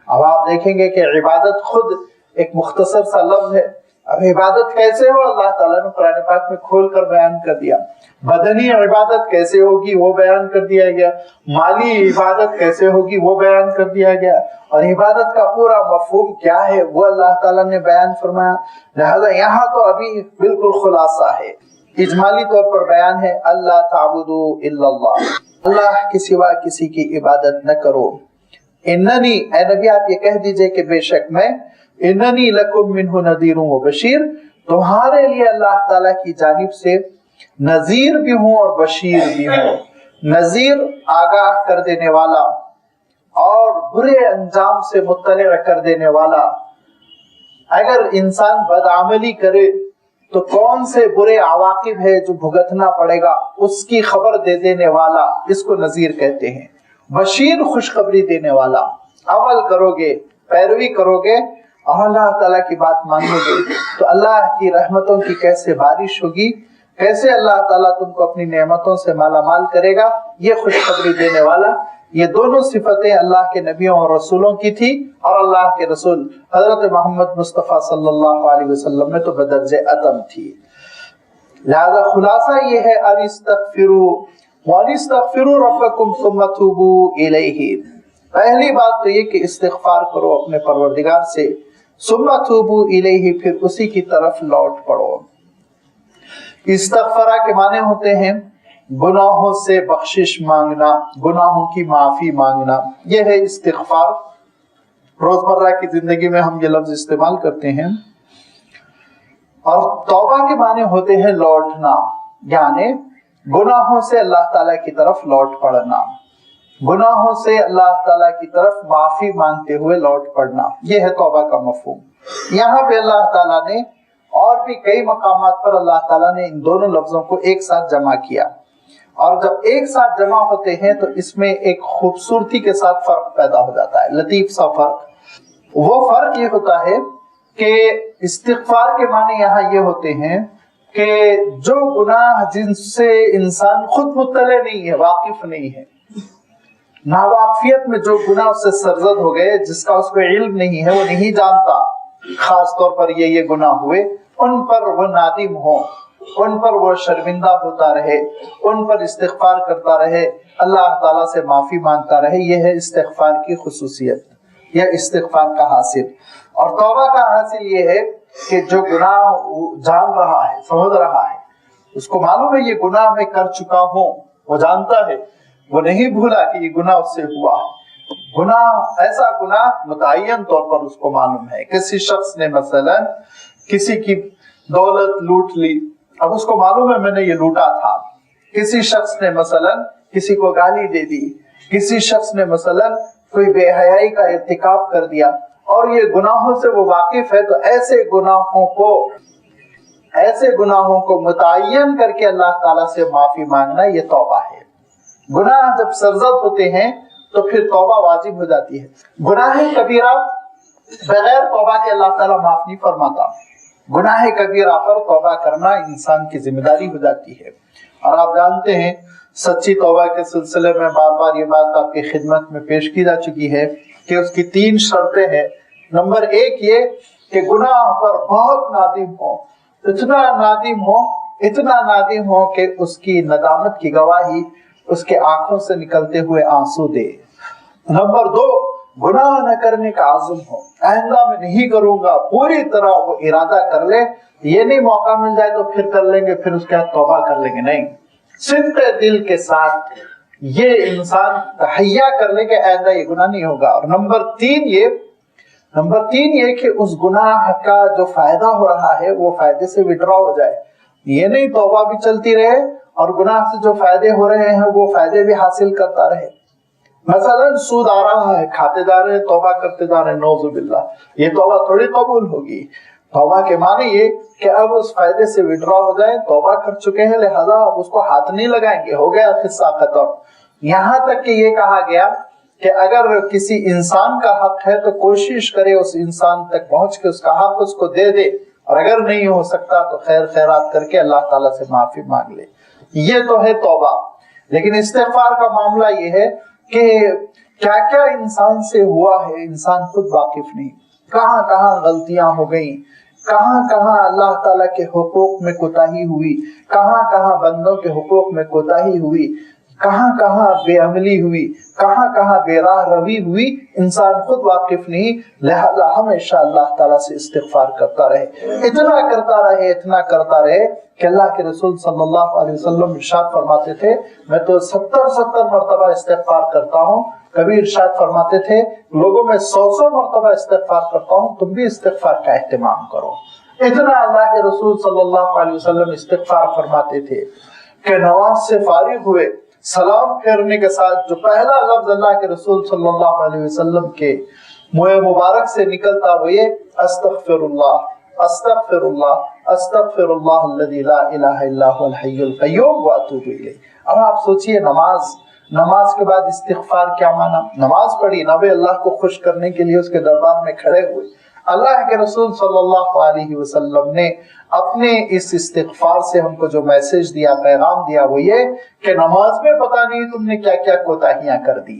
اب آپ دیکھیں گے کہ عبادت خود ایک مختصر سا لفظ ہے. اب عبادت کیسے ہو اللہ تعالیٰ نے قرآن پاک میں کھول کر بیان کر دیا. بدنی عبادت کیسے ہوگی وہ بیان کر دیا گیا, مالی عبادت کیسے ہوگی وہ بیان کر دیا گیا, اور عبادت کا پورا مفہوم کیا ہے وہ اللہ تعالیٰ نے بیان فرمایا. لہذا یہاں تو ابھی بالکل خلاصہ ہے, اجمالی طور پر بیان ہے اللہ تعبدوا الا اللہ, اللہ کے سوا کسی کی عبادت نہ کرو. اننی, اے نبی آپ یہ کہہ دیجئے کہ بے شک میں, اننی لکم منہ نذیر و بشیر, تمہارے لیے اللہ تعالیٰ کی جانب سے نذیر بھی ہوں اور بشیر بھی ہوں. نذیر آگاہ کر دینے والا اور برے انجام سے مطلع کر دینے والا. اگر انسان بدعملی کرے تو کون سے برے عواقب ہے جو بھگتنا پڑے گا اس کی خبر دے دینے والا, اس کو نذیر کہتے ہیں. بشیر خوشخبری دینے والا. عمل کرو گے, پیروی کرو گے اور اللہ تعالیٰ کی بات مانو گے تو اللہ کی رحمتوں کی کیسے بارش ہوگی, کیسے اللہ تعالیٰ تم کو اپنی نعمتوں سے مالا مال کرے گا. یہ خوشخبری دینے والا, یہ دونوں صفتیں اللہ کے نبیوں اور رسولوں کی تھی, اور اللہ کے رسول حضرت محمد مصطفیٰ صلی اللہ علیہ وسلم میں تو بدرجہ عدم تھی. لہذا خلاصہ یہ ہے وَأَنِسْتَغْفِرُوا رَبَّكُمْ ثُمَّ تُوبُوا إِلَيْهِ. پہلی بات تو یہ کہ استغفار کرو اپنے پروردگار سے، ثُمَّ تُوبُوا إِلَيْهِ، پھر اسی کی طرف لوٹ پڑو. استغفارہ کے معنی ہوتے ہیں گناہوں سے بخشش مانگنا، گناہوں کی معافی مانگنا، یہ ہے استغفار. روزمرہ کی زندگی میں ہم یہ لفظ استعمال کرتے ہیں. اور توبہ کے معنی ہوتے ہیں لوٹنا، یعنی گناہوں سے اللہ تعالیٰ کی طرف لوٹ پڑنا، گناہوں سے اللہ تعالیٰ کی طرف معافی مانگتے ہوئے لوٹ پڑنا، یہ ہے توبہ کا مفہوم. یہاں پہ اللہ تعالیٰ نے اور بھی کئی مقامات پر اللہ تعالیٰ نے ان دونوں لفظوں کو ایک ساتھ جمع کیا، اور جب ایک ساتھ جمع ہوتے ہیں تو اس میں ایک خوبصورتی کے ساتھ فرق پیدا ہو جاتا ہے، لطیف سا فرق. وہ فرق یہ ہوتا ہے کہ استغفار کے معنی یہاں یہ ہوتے ہیں کہ جو گناہ جن سے انسان خود مطلع نہیں ہے، واقف نہیں ہے، ناواقفیت میں جو گناہ اس سے سرزد ہو گئے، جس کا اس پہ علم نہیں ہے، وہ نہیں جانتا خاص طور پر یہ گناہ ہوئے، ان پر وہ نادم ہو، ان پر وہ شرمندہ ہوتا رہے، ان پر استغفار کرتا رہے، اللہ تعالیٰ سے معافی مانگتا رہے. یہ ہے استغفار کی خصوصیت یا استغفار کا حاصل. اور توبہ کا حاصل یہ ہے کہ جو گناہ جان رہا ہے، سمجھ رہا ہے، اس کو معلوم ہے یہ گناہ میں کر چکا ہوں، وہ جانتا ہے، وہ نہیں بھولا کہ یہ گناہ اس سے ہوا. گناہ ایسا گناہ متعین طور پر اس کو معلوم ہے. کسی شخص نے مثلا کسی کی دولت لوٹ لی، اب اس کو معلوم ہے میں نے یہ لوٹا تھا. کسی شخص نے مثلا کسی کو گالی دے دی، کسی شخص نے مثلا کوئی بے حیائی کا ارتکاب کر دیا اور یہ گناہوں سے وہ واقف ہے، تو ایسے گناہوں کو متعین کر کے اللہ تعالیٰ سے معافی مانگنا یہ توبہ ہے. گناہ جب سرزد ہوتے ہیں تو پھر توبہ واجب ہو جاتی ہے. گناہ کبیرہ بغیر توبہ کے اللہ تعالیٰ معاف نہیں فرماتا. گناہ کبیرہ پر توبہ کرنا انسان کی ذمہ داری ہو جاتی ہے. اور آپ جانتے ہیں سچی توبہ کے سلسلے میں بار بار یہ بات آپ کی خدمت میں پیش کی جا چکی ہے کہ اس کی 3 شرطیں ہیں. نمبر 1 یہ کہ گناہ پر بہت نادم ہو، اتنا نادم ہو کہ اس کی ندامت کی گواہی اس کے آنکھوں سے نکلتے ہوئے آنسو دے. نمبر 2 گناہ نہ کرنے کا عزم ہو، آئندہ میں نہیں کروں گا، پوری طرح وہ ارادہ کر لے. یہ نہیں موقع مل جائے تو پھر کر لیں گے، پھر اس کے بعد توبہ کر لیں گے، نہیں، صدق دل کے ساتھ یہ انسان تہیا کر لے کہ آئندہ یہ گناہ نہیں ہوگا. اور نمبر 3 یہ کہ اس گناہ کا جو فائدہ ہو رہا ہے وہ فائدے سے وڈرا ہو جائے. یہ نہیں توبہ بھی چلتی رہے اور گناہ سے جو فائدے ہو رہے ہیں وہ فائدے بھی حاصل کرتا رہے. مثلا سود آ رہا ہے، کھاتے جا رہے ہیں، توبہ کرتے جا رہے ہیں، نعوذ باللہ، یہ توبہ تھوڑی قبول ہوگی. توبہ کے معنی یہ کہ اب اس فائدے سے وڈرا ہو جائیں، توبہ کر چکے ہیں لہذا اب اس کو ہاتھ نہیں لگائیں گے، ہو گیا قصہ ختم. یہاں تک کہ یہ کہا گیا کہ اگر کسی انسان کا حق ہے تو کوشش کرے اس انسان تک پہنچ کے اس کا حق اس کو دے دے، اور اگر نہیں ہو سکتا تو خیر خیرات کر کے اللہ تعالیٰ سے معافی مانگ لے. یہ تو ہے توبہ. لیکن استغفار کا معاملہ یہ ہے کہ کیا کیا انسان سے ہوا ہے انسان خود واقف نہیں. کہاں کہاں غلطیاں ہو گئیں، کہاں کہاں اللہ تعالیٰ کے حقوق میں کوتاہی ہوئی، کہاں کہاں بندوں کے حقوق میں کوتاہی ہوئی، کہاں کہاں بے عملی ہوئی، کہاں کہاں بے راہ روی ہوئی، انسان خود واقف نہیں. لہذا ہمیشہ اللہ تعالیٰ سے استغفار کرتا رہے، اتنا کرتا رہے کہ اللہ کے رسول صلی اللہ علیہ وسلم ارشاد فرماتے تھے میں تو 70 مرتبہ استغفار کرتا ہوں. کبھی ارشاد فرماتے تھے لوگوں میں 100 مرتبہ استغفار کرتا ہوں، تم بھی استغفار کا اہتمام کرو. اتنا اللہ کے رسول صلی اللہ علیہ وسلم استغفار فرماتے تھے کہ نماز سے فارغ ہوئے سلام پھیرنے کے ساتھ جو پہلا لفظ اللہ کے رسول صلی اللہ علیہ وسلم کے منہ مبارک سے نکلتا وہ یہ استغفر اللہ استغفر اللہ استغفر اللہ الذی لا الہ الا هو الحی القیوم واتوب الیہ. اب آپ سوچئے نماز کے بعد استغفار کیا معنی؟ نماز پڑھی، نبی اللہ کو خوش کرنے کے لیے اس کے دربار میں کھڑے ہوئے. اللہ کے رسول صلی اللہ علیہ وسلم نے اپنے اس استغفار سے ہم کو جو میسج دیا، پیغام دیا وہ یہ کہ نماز میں پتہ نہیں تم نے کیا کیا کوتاہیاں کر دی،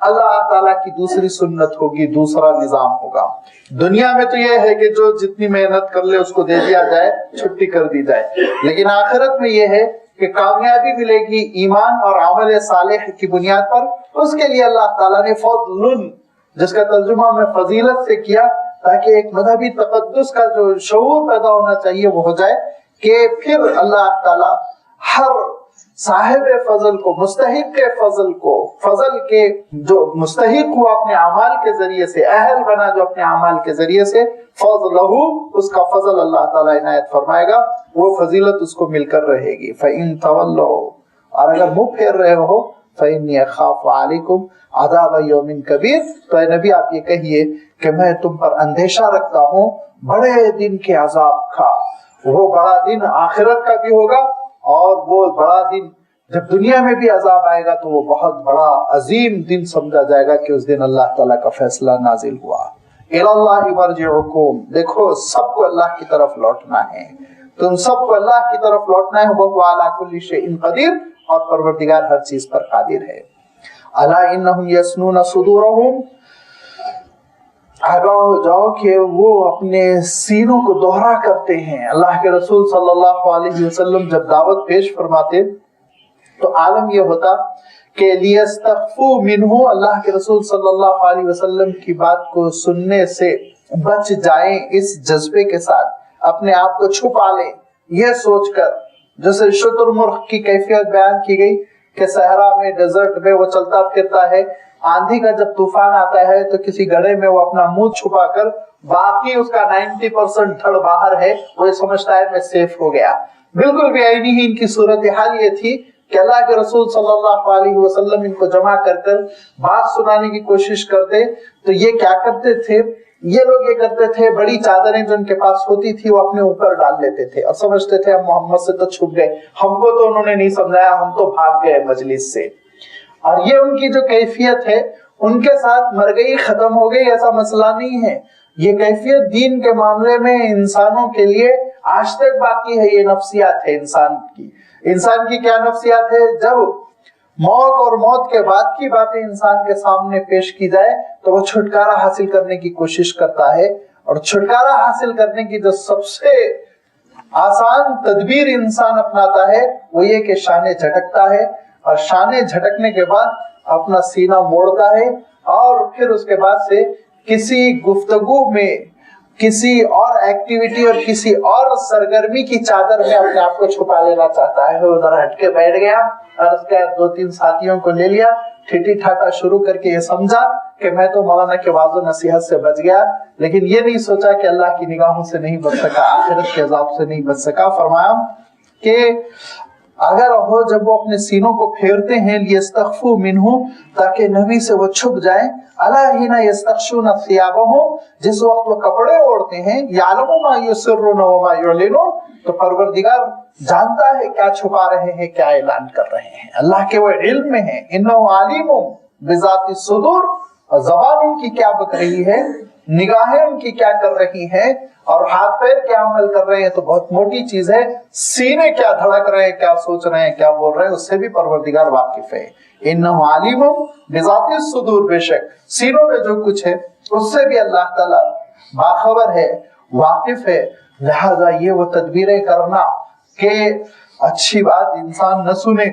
اللہ تعالیٰ کی دوسری سنت ہوگی, دوسرا نظام ہوگا. دنیا میں تو یہ ہے کہ جو جتنی محنت کر لے اس کو دے دیا جائے, چھٹی کر دی جائے, لیکن آخرت میں یہ ہے کہ کامیابی ملے گی ایمان اور عمل صالح کی بنیاد پر. اس کے لیے اللہ تعالیٰ نے فضل, جس کا ترجمہ میں فضیلت سے کیا, تاکہ ایک مذہبی تقدس کا جو شعور پیدا ہونا چاہیے وہ ہو جائے, کہ پھر اللہ تعالیٰ ہر صاحب فضل کو, مستحق کے فضل کو, فضل کے جو مستحق ہوا اپنے اعمال کے ذریعے سے, اہل بنا جو اپنے اعمال کے ذریعے سے, فضلہ, اس کا فضل اللہ تعالیٰ عنایت فرمائے گا, وہ فضیلت اس کو مل کر رہے گی. فَإِن تَوَلَّوْا, اور اگر منہ پھیر رہے ہو, فَإِنِّي أَخَافُ عَلَيْكُمْ عَذَابَ يَوْمٍ كَبِيرٍ, تو اے نبی آپ یہ کہیے کہ میں تم پر اندیشہ رکھتا ہوں بڑے دن کے عذاب کا. وہ بڑا دن آخرت کا بھی ہوگا, اور وہ بڑا دن جب دنیا میں بھی عذاب آئے گا تو وہ بہت بڑا عظیم دن سمجھا جائے گا کہ اس دن اللہ تعالیٰ کا فیصلہ نازل ہوا. اِلَى اللَّهِ مَرْجِعُكُمْ, دیکھو سب کو اللہ کی طرف لوٹنا ہے, تم سب کو اللہ کی طرف لوٹنا ہے. وَهُوَ عَلَى كُلِّ شَيْءٍ قَدِيرٌ, اور پروردگار ہر چیز پر قادر ہے. أَلَا إِنَّهُمْ يَسْنُونَ صُدُورَهُمْ, آگاہ ہو جاؤ کہ وہ اپنے سینوں کو دوہرا کرتے ہیں. اللہ کے رسول صلی اللہ علیہ وسلم جب دعوت پیش فرماتے تو عالم یہ ہوتا کہ لیستخفوا منہ, اللہ کے رسول صلی اللہ علیہ وسلم کی بات کو سننے سے بچ جائیں, اس جذبے کے ساتھ اپنے آپ کو چھپا لیں, یہ سوچ کر, جیسے شتر مرغ کی کیفیت بیان کی گئی کہ صحرا میں, ڈیزرٹ میں وہ چلتا پھرتا ہے, آندھی کا جب طوفان آتا ہے تو کسی گڑھے میں وہ اپنا منہ چھپا کر باقی اس کا 90% دھڑ باہر ہے, وہ سمجھتا ہے میں سیف ہو گیا. بالکل بھی عینی ہی ان کی صورتحال یہ تھی کہ اللہ کے رسول صلی اللہ علیہ وسلم ان کو جمع کر کر بات سنانے کی کوشش کرتے تو یہ کیا کرتے تھے, یہ لوگ یہ کرتے تھے, بڑی چادریں جو ان کے پاس ہوتی تھی وہ اپنے اوپر ڈال لیتے تھے اور سمجھتے تھے ہم محمد سے تو چھپ گئے, ہم کو تو انہوں نے نہیں سمجھایا, ہم تو بھاگ گئے مجلس سے. اور یہ ان کی جو کیفیت ہے, ان کے ساتھ مر گئی ختم ہو گئی ایسا مسئلہ نہیں ہے. یہ کیفیت دین کے معاملے میں انسانوں کے لیے آج تک باقی ہے. یہ نفسیات ہے انسان کی. انسان کی کیا نفسیات ہے؟ جب موت اور موت کے بعد کی باتیں انسان کے سامنے پیش کی جائے تو وہ چھٹکارا حاصل کرنے کی کوشش کرتا ہے, اور چھٹکارا حاصل کرنے کی جو سب سے آسان تدبیر انسان اپناتا ہے وہ یہ کہ شانے جھٹکتا ہے, اور شانے جھٹکنے کے بعد اپنا سینہ موڑتا ہے, اور پھر اس کے بعد سے کسی گفتگو میں, کسی اور ایکٹیویٹی اور کسی اور سرگرمی کی چادر میں اپنے آپ کو چھپا لینا چاہتا ہے. وہ ادھر ہٹ کے بیٹھ گیا اور اس کے 2-3 ساتھیوں کو لے لیا, ٹھٹی ٹھاٹا شروع کر کے یہ سمجھا کہ میں تو مولانا کے واعظ و نصیحت سے بچ گیا, لیکن یہ نہیں سوچا کہ اللہ کی نگاہوں سے نہیں بچ سکا, آخرت کے عذاب سے نہیں بچ سکا. فرمایا کہ اگر ہو جب وہ اپنے سینوں کو پھیرتے ہیں لیستخفوا منہ, تاکہ نبی سے وہ چھپ جائیں, الا حین یستغشون ثیابہم, جس وقت وہ کپڑے اوڑھتے ہیں, یعلم ما یسرون وما یعلنون, تو پروردگار جانتا ہے کیا چھپا رہے ہیں کیا اعلان کر رہے ہیں. اللہ کے وہ علم میں ہے, انہ علیم بذات الصدور, اور زبان ان کی کیا بک رہی ہے, نگاہیں ان کی کیا کر رہی ہیں, اور ہاتھ پیر کیا عمل کر رہے ہیں تو بہت موٹی چیز ہے. سینے کیا دھڑک رہے ہیں, کیا سوچ رہے ہیں, کیا بول رہے ہیں, اس سے بھی پروردگار واقف ہے. انہ علیم بذات الصدور, بے شک سینوں میں جو کچھ ہے اس سے بھی اللہ تعالیٰ باخبر ہے, واقف ہے. لہذا یہ وہ تدبیریں کرنا کہ اچھی بات انسان نہ سنے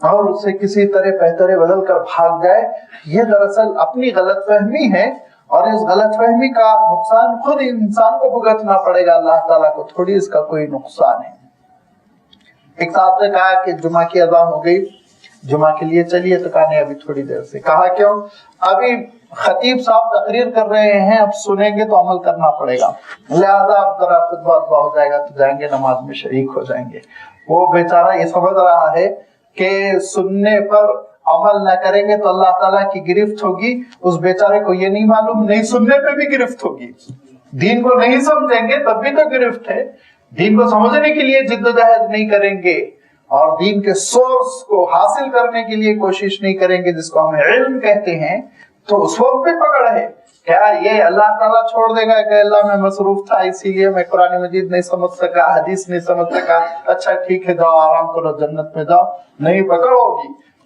اور اس سے کسی طرح بہترے بدل کر بھاگ جائے, یہ دراصل اپنی غلط فہمی ہے, اور اس غلط فہمی کا نقصان خود انسان کو بھگتنا پڑے گا, اللہ تعالیٰ کو تھوڑی اس کا کوئی نقصان ہے. ایک صاحب نے کہا کہ جمعہ کی اذان ہو گئی, جمعہ کے لیے چلیے, تو کہا نہیں ابھی تھوڑی دیر سے. کہا کیوں؟ ابھی خطیب صاحب تقریر کر رہے ہیں, اب سنیں گے تو عمل کرنا پڑے گا, لہذا اب ذرا خطبہ ہو جائے گا تو جائیں گے نماز میں شریک ہو جائیں گے. وہ بیچارہ یہ سمجھ رہا ہے کہ سننے پر عمل نہ کریں گے تو اللہ تعالیٰ کی گرفت ہوگی. اس بیچارے کو یہ نہیں معلوم نہیں سننے پہ بھی گرفت ہوگی. دین کو نہیں سمجھیں گے تب بھی تو گرفت ہے. دین کو سمجھنے کے لیے جدوجہد نہیں کریں گے اور دین کے سورس کو حاصل کرنے کے لیے کوشش نہیں کریں گے, جس کو ہم علم کہتے ہیں, تو اس وقت بھی پکڑ ہے. کیا یہ اللہ تعالیٰ چھوڑ دے گا کہ اللہ میں مصروف تھا اسی لیے میں قرآن مجید نہیں سمجھ سکا, حدیث نہیں سمجھ سکا, اچھا ٹھیک ہے جاؤ آرام کرو جنت میں جاؤ؟ نہیں, پکڑ ہوگی.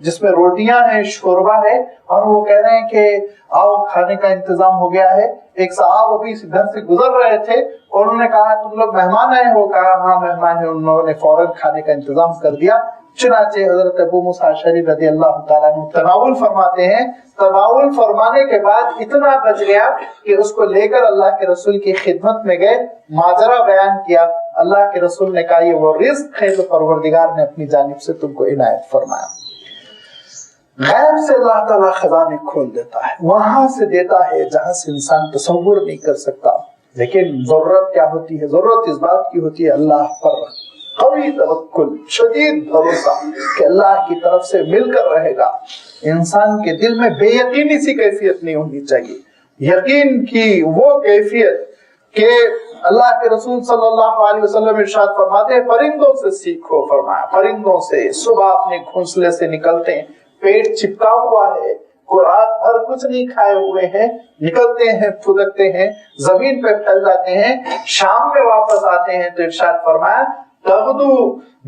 جس میں روٹیاں ہیں، شوربہ ہے، اور وہ کہہ رہے ہیں کہ آؤ کھانے کا انتظام ہو گیا ہے۔ ایک صاحب ابھی گھر سے گزر رہے تھے اور انہوں نے کہا تم لوگ مہمان آئے ہو؟ کہا ہاں مہمان ہیں۔ انہوں نے فوراً کھانے کا انتظام کر دیا۔ چنانچہ حضرت ابو موسیٰ اشعری رضی اللہ تعالیٰ عنہ تناول فرماتے ہیں، تناول فرمانے کے بعد اتنا بچ گیا کہ اس کو لے کر اللہ کے رسول کی خدمت میں گئے، ماجرا بیان کیا۔ اللہ کے رسول نے کہا یہ وہ رزق ہے جو پروردگار نے اپنی جانب سے تم کو عنایت فرمایا۔ غیب سے اللہ تعالیٰ خزانے کھول دیتا ہے، وہاں سے دیتا ہے جہاں سے انسان تصور نہیں کر سکتا۔ لیکن ضرورت کیا ہوتی ہے؟ ضرورت اس بات کی ہوتی ہے اللہ پر قوی توکل، شدید بھروسہ کہ اللہ کی طرف سے مل کر رہے گا۔ انسان کے دل میں بے یقینی سی کیفیت نہیں ہونی چاہیے، یقین کی وہ کیفیت کہ اللہ کے رسول صلی اللہ علیہ وسلم ارشاد فرماتے ہیں پرندوں سے سیکھو، فرمایا پرندوں سے صبح اپنے گھونسلے سے نکلتے ہیں، پیٹ چپکا ہوا ہے، کو رات بھر کچھ نہیں کھائے ہوئے ہیں، نکلتے ہیں، پھدکتے ہیں، زمین پہ پھیل جاتے ہیں، شام میں واپس آتے ہیں تو ارشاد فرمایا تغدو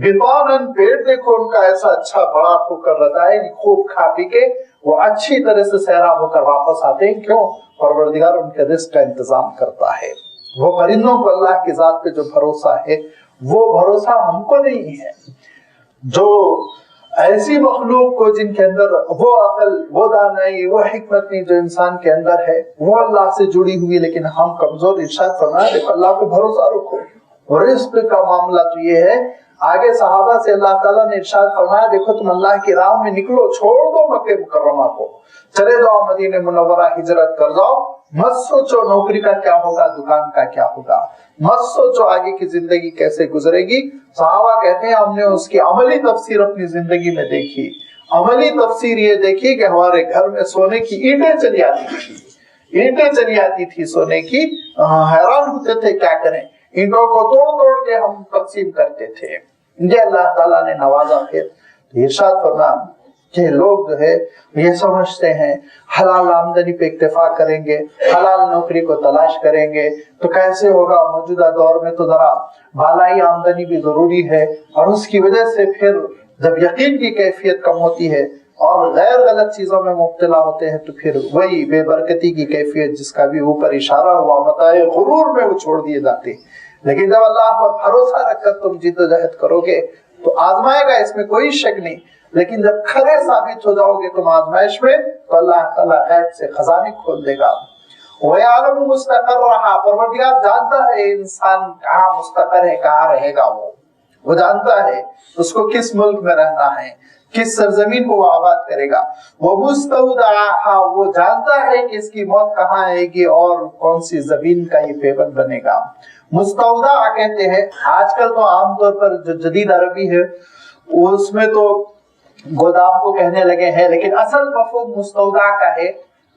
بطانن، پیٹ دیکھو ان کا ایسا اچھا بڑا ہو کر رہتا ہے، خوب کھا پی کے وہ اچھی طرح سے سیراب ہو کر واپس آتے ہیں۔ کیوں؟ پروردگار ان کے رزق کا انتظام کرتا ہے۔ وہ پرندوں کو اللہ کی ذات پہ جو بھروسہ ہے وہ بھروسہ ہم کو نہیں ہے۔ جو ایسی مخلوق کو جن کے اندر وہ عقل، وہ دانائی، وہ حکمت نہیں جو انسان کے اندر ہے، وہ اللہ سے جڑی ہوئی، لیکن ہم کمزور۔ ارشاد فرمایا دیکھو اللہ پہ بھروسہ رکھو۔ اور رزق کا معاملہ تو یہ ہے، آگے صحابہ سے اللہ تعالیٰ نے ارشاد فرمایا دیکھو تم اللہ کی راہ میں نکلو، چھوڑ دو مکہ مکرمہ کو، چلے جاؤ مدینہ منورہ، ہجرت کر جاؤ، مت سوچو نوکری کا کیا ہوگا، دکان کا کیا ہوگا، مت سوچو آگے کی زندگی کیسے گزرے گی۔ صحابہ کہتے ہیں ہم نے اس کی عملی تفسیر اپنی زندگی میں دیکھی۔ عملی تفسیر یہ دیکھی کہ ہمارے گھر میں سونے کی اینٹیں چلی آتی تھی سونے کی، حیران ہوتے تھے کیا کریں، اینٹوں کو توڑ توڑ کے ہم تقسیم کرتے تھے۔ یہ اللہ تعالیٰ نے نوازا۔ پھر ارشاد فرمایا کہ لوگ جو ہے یہ سمجھتے ہیں حلال آمدنی پہ اکتفا کریں گے، حلال نوکری کو تلاش کریں گے تو کیسے ہوگا، موجودہ دور میں تو ذرا بالائی آمدنی بھی ضروری ہے، اور اس کی وجہ سے پھر جب یقین کی کیفیت کم ہوتی ہے اور غیر غلط چیزوں میں مبتلا ہوتے ہیں تو پھر وہی بے برکتی کی کیفیت جس کا بھی اوپر اشارہ ہوا، متاع غرور میں وہ چھوڑ دیے جاتے ہیں۔ لیکن جب اللہ پر بھروسہ رکھ کر تم جد و جہد کرو گے تو آزمائے گا، اس میں کوئی شک نہیں، لیکن جب کھرے ثابت ہو جاؤ گے تم آزمائش میں تو اللہ تعالیٰ غیب سے خزانے کھول دے گا۔ وَيَعْلَمُ مُسْتَقَرَّهَا، پروردگار جانتا ہے انسان کہاں مستقر ہے، کہاں رہے گا، وہ جانتا ہے اس کو کس ملک میں رہنا ہے، کس سرزمین کو وہ آباد کرے گا۔ وَمُسْتَوْدَعَهَا، وہ جانتا ہے کہ اس کی موت کہاں آئے گی اور کون سی زمین کا یہ پیوند بنے گا۔ مستودع کہتے ہیں، آج کل تو عام طور پر جو جدید عربی ہے اس میں تو گودام کو کہنے لگے ہیں، لیکن اصل مفہوم مستودع کا ہے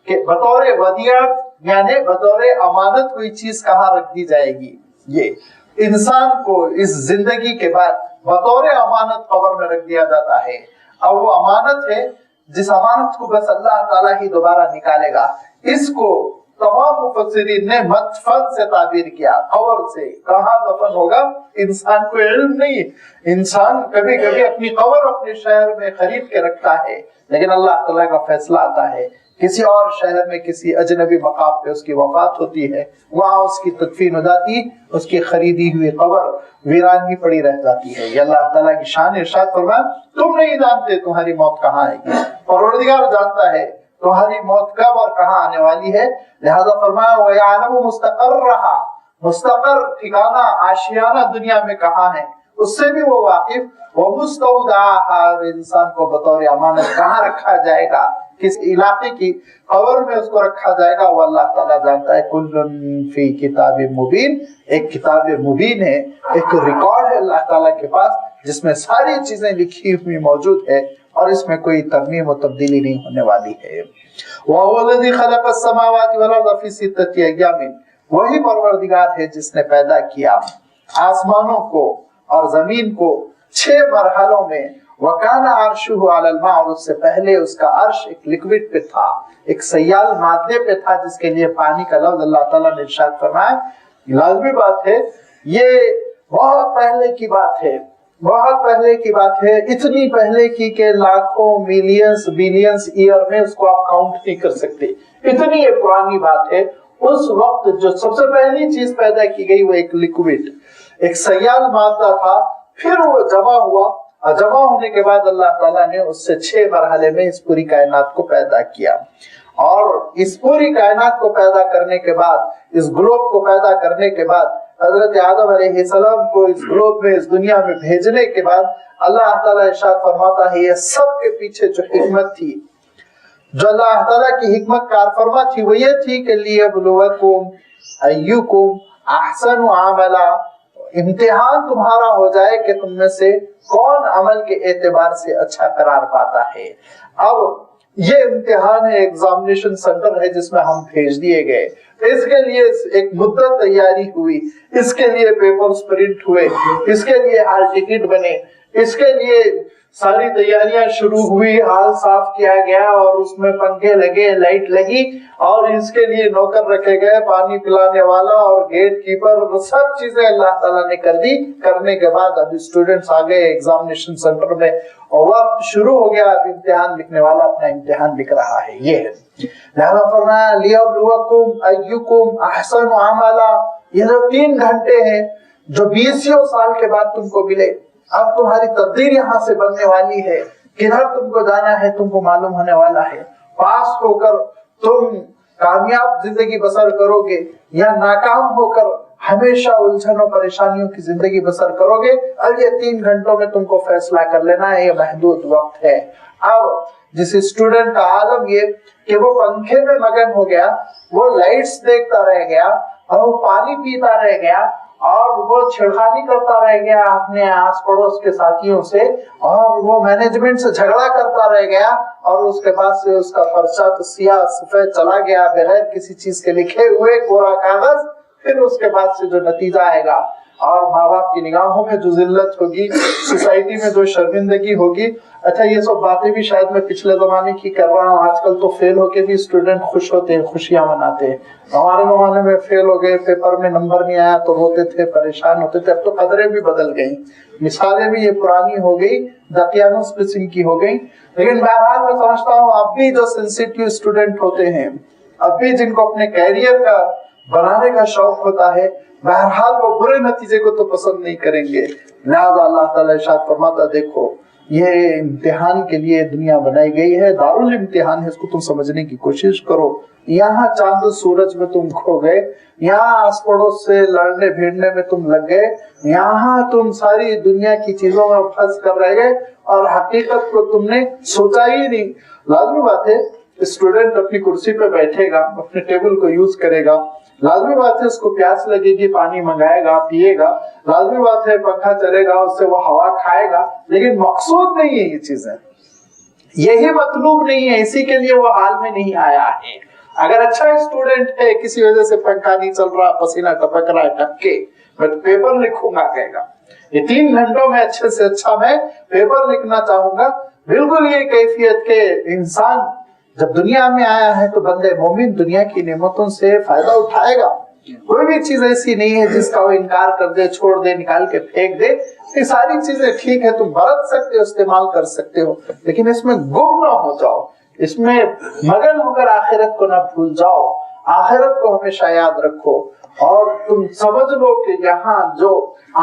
کہ بطور ودیعت یعنی بطور امانت کوئی چیز کہاں رکھ دی جائے گی۔ یہ انسان کو اس زندگی کے بعد بطور امانت قبر میں رکھ دیا جاتا ہے، اور وہ امانت ہے جس امانت کو بس اللہ تعالیٰ ہی دوبارہ نکالے گا۔ اس کو تمام مفسرین نے مدفن سے تعبیر کیا، قبر سے، کہاں دفن ہوگا انسان کو علم نہیں۔ انسان کبھی کبھی اپنی قبر اپنے شہر میں خرید کے رکھتا ہے، لیکن اللہ تعالیٰ کا فیصلہ آتا ہے کسی اور شہر میں کسی اجنبی مقام پہ اس کی وفات ہوتی ہے، وہاں اس کی تدفین ہو جاتی، اس کی خریدی ہوئی قبر ویران ہی پڑی رہ جاتی ہے۔ یہ اللہ تعالیٰ کی شان۔ ارشاد فرمایا تم نہیں جانتے تمہاری موت کہاں آئے گی، پروردگار جانتا ہے تمہاری موت کب اور کہاں آنے والی ہے، لہذا فرمایا وَيَعْلَمُ مُسْتَقَرَّهَا، مستقر ٹھکانہ آشیانہ دنیا میں کہاں ہے اس سے بھی وہ واقف۔ وَمُسْتَوْدَعَهَا، انسان کو بطور امانت کہاں رکھا جائے گا، کس علاقے کی قبر میں اس کو رکھا جائے گا، وہ اللہ تعالیٰ جانتا ہے۔ کُلٌّ فِي کتاب مبین، ایک کتاب مبین ہے، ایک ریکارڈ ہے اللہ تعالیٰ کے پاس جس میں ساری چیزیں لکھی ہوئی موجود ہے اور اس میں کوئی ترمیم و تبدیلی نہیں ہونے والی ہے۔ وَهُوَ الَّذِي خَلَقَ السَّمَاوَاتِ وَالْأَرْضَ فِي سِتَّةِ أَيَّامٍ، وہی پروردگار ہے جس نے پیدا کیا آسمانوں کو اور زمین کو 6 مرحلوں میں۔ وَكَانَ عَرْشُهُ عَلَى الْمَاءِ، اور اس سے پہلے اس کا عرش ایک لکوڈ پہ تھا، ایک سیال مادے پہ تھا جس کے لیے پانی کا لفظ اللہ تعالیٰ نے ارشاد فرمایا۔ لازمی بات ہے، یہ بہت پہلے کی بات ہے، بہت پہلے کی بات ہے، اتنی پہلے کی کہ لاکھوں ملینز بلینز ایئر میں اس کو آپ کاؤنٹ نہیں کر سکتے، اتنی یہ پرانی بات ہے۔ اس وقت جو سب سے پہلی چیز پیدا کی گئی وہ ایک لیکوڈ، ایک سیال مادہ تھا، پھر وہ جمع ہوا، اور جمع ہونے کے بعد اللہ تعالیٰ نے اس سے 6 مرحلے میں اس پوری کائنات کو پیدا کیا۔ اور اس پوری کائنات کو پیدا کرنے کے بعد، اس گلوب کو پیدا کرنے کے بعد، حضرت آدم علیہ السلام کو اس گلوب میں، اس دنیا میں بھیجنے کے بعد اللہ تعالیٰ ارشاد فرماتا ہے یہ سب کے پیچھے جو حکمت تھی، جو اللہ تعالیٰ کی حکمت کار فرما تھی، وہ یہ تھی کہ لیبلوکم ایکم احسن عملا، امتحان تمہارا ہو جائے کہ تم میں سے کون عمل کے اعتبار سے اچھا قرار پاتا ہے۔ اب یہ امتحان ہے، ایگزامینیشن سینٹر ہے جس میں ہم بھیج دیے گئے، اس کے لیے ایک مدت تیاری ہوئی، اس کے لیے پیپرز پرنٹ ہوئے، اس کے لیے ہال ٹکٹ بنے، اس کے لیے ساری تیاریاں شروع ہوئی، ہال صاف کیا گیا اور اس میں پنکھے لگے، لائٹ لگی، اور اس کے لیے نوکر رکھے گئے، پانی پلانے والا اور گیٹ کیپر، سب چیزیں اللہ تعالیٰ نے کر دی۔ کرنے کے بعد اب اسٹوڈنٹس آ گئے ایگزامینیشن سینٹر میں، اور وقت شروع ہو گیا، اب امتحان لکھنے والا اپنا امتحان لکھ رہا ہے۔ یہ ہے لہذا فرمایا لیبلوکم ایکم احسن عملا، یہ جو 3 گھنٹے ہیں جو 20 سال کے بعد تم کو ملے، اب تمہاری تقدیر یہاں سے بننے والی ہے، کدھر تم کو جانا ہے تم کو معلوم ہونے والا ہے۔ پاس ہو کر تم کامیاب زندگی بسر کرو گے یا ناکام ہو کر ہمیشہ الجھنوں پریشانیوں کی زندگی بسر کرو گے، اب یہ 3 گھنٹوں میں تم کو فیصلہ کر لینا ہے، یہ محدود وقت ہے۔ اب جس اسٹوڈنٹ کا عالم یہ کہ وہ پنکھے میں مگن ہو گیا، وہ لائٹس دیکھتا رہ گیا، اور وہ پانی پیتا رہ گیا، اور وہ چھڑخانی کرتا رہ گیا اپنے آس پڑوس کے ساتھیوں سے، اور وہ مینجمنٹ سے جھگڑا کرتا رہ گیا، اور اس کے بعد سے اس کا پرچہ تو سیاہ سفید چلا گیا بغیر کسی چیز کے لکھے ہوئے، کورا کاغذ۔ پھر اس کے بعد سے جو نتیجہ آئے گا، اور ماں باپ کی نگاہوں میں جو ذلت ہوگی، سوسائٹی میں جو شرمندگی ہوگی۔ اچھا یہ سب باتیں بھی شاید میں پچھلے زمانے کی کر رہا ہوں، آج کل تو فیل ہو کے بھی اسٹوڈنٹ خوش ہوتے ہیں، خوشیاں مناتے ہیں۔ ہمارے زمانے میں فیل ہو گئے، پیپر میں نمبر نہیں آیا تو روتے تھے، پریشان ہوتے تھے، اب تو قدریں بھی بدل گئی، مثالیں بھی یہ پرانی ہو گئی، دقیانوس قسم کی ہو گئی۔ لیکن بہرحال میں سمجھتا ہوں اب بھی جو سینسیٹیو اسٹوڈنٹ ہوتے ہیں، اب بھی جن کو اپنے کیریئر کا بنانے کا شوق ہوتا ہے، بہرحال وہ برے نتیجے کو تو پسند نہیں کریں گے۔ لہذا اللہ تعالیٰ ارشاد فرماتا دیکھو یہ امتحان کے لیے دنیا بنائی گئی ہے، دارالامتحان ہے، اس کو تم سمجھنے کی کوشش کرو۔ یہاں چاند سورج میں تم کھو گئے، یہاں آس پڑوس سے لڑنے بھیڑنے میں تم لگ گئے، یہاں تم ساری دنیا کی چیزوں میں پھنس کر رہ گئے، اور حقیقت کو تم نے سوچا ہی نہیں۔ لازمی بات ہے اسٹوڈنٹ اپنی کرسی پہ بیٹھے گا، اپنے ٹیبل کو یوز کرے گا، لازمی بات ہے اس کو پیاس لگے گی، پانی منگائے گا، پیے گا، لازمی بات ہے پنکھا چلے گا، اس سے وہ ہوا کھائے گا، لیکن مقصود نہیں ہے یہ چیزیں، یہی مطلوب نہیں ہے، اسی کے لیے وہ حال میں نہیں آیا ہے۔ اگر اچھا اسٹوڈنٹ ہے، کسی وجہ سے پنکھا نہیں چل رہا، پسینہ ٹپک رہا ہے، ٹپکے، میں پیپر لکھوں گا کہے گا، یہ 3 گھنٹوں میں اچھے سے اچھا میں پیپر لکھنا چاہوں گا۔ بالکل یہ کیفیت کے انسان جب دنیا میں آیا ہے تو بندے مومن دنیا کی نعمتوں سے فائدہ اٹھائے گا۔ کوئی بھی چیز ایسی نہیں ہے جس کا وہ انکار کر دے، چھوڑ دے، نکال کے پھینک دے۔ یہ ساری چیزیں ٹھیک ہے، تم برت سکتے ہو، استعمال کر سکتے ہو، لیکن اس میں گم نہ ہو جاؤ، اس میں مگن ہو کر آخرت کو نہ بھول جاؤ، آخرت کو ہمیشہ یاد رکھو، اور تم سمجھ لو کہ یہاں جو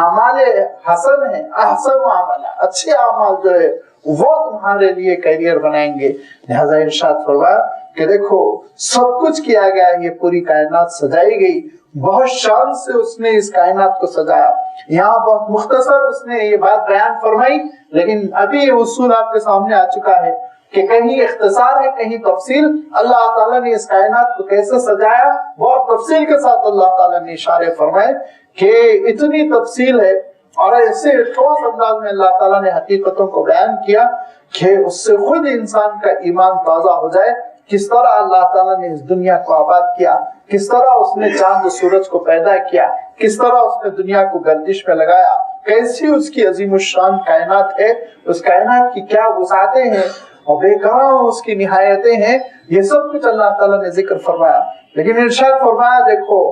اعمال حسن ہے، احسن عمل، اچھے اعمال جو ہے وہ تمہارے لیے کیریئر بنائیں گے۔ لہذا ارشاد فرمایا کہ دیکھو سب کچھ کیا گیا، یہ پوری کائنات سجائی گئی، بہت شان سے اس نے اس کائنات کو سجایا۔ یہاں بہت مختصر اس نے یہ بات بیان فرمائی، لیکن ابھی یہ اصول آپ کے سامنے آ چکا ہے کہ کہیں اختصار ہے، کہیں تفصیل۔ اللہ تعالیٰ نے اس کائنات کو کیسے سجایا، بہت تفصیل کے ساتھ اللہ تعالیٰ نے اشارے فرمائے کہ اتنی تفصیل ہے، اور ایسے ٹھوس انداز میں اللہ تعالیٰ نے حقیقتوں کو بیان کیا کہ اس سے خود انسان کا ایمان تازہ ہو جائے۔ کس طرح اللہ تعالیٰ نے اس دنیا کو آباد کیا، کس طرح اس نے چاند و سورج کو پیدا کیا، کس طرح اس نے دنیا کو گردش میں لگایا، کیسی اس کی عظیم الشان کائنات ہے، اس کائنات کی کیا وسعتیں ہیں اور بے کرام اس کی نہایتیں ہیں، یہ سب کچھ اللہ تعالیٰ نے ذکر فرمایا۔ لیکن ارشاد فرمایا دیکھو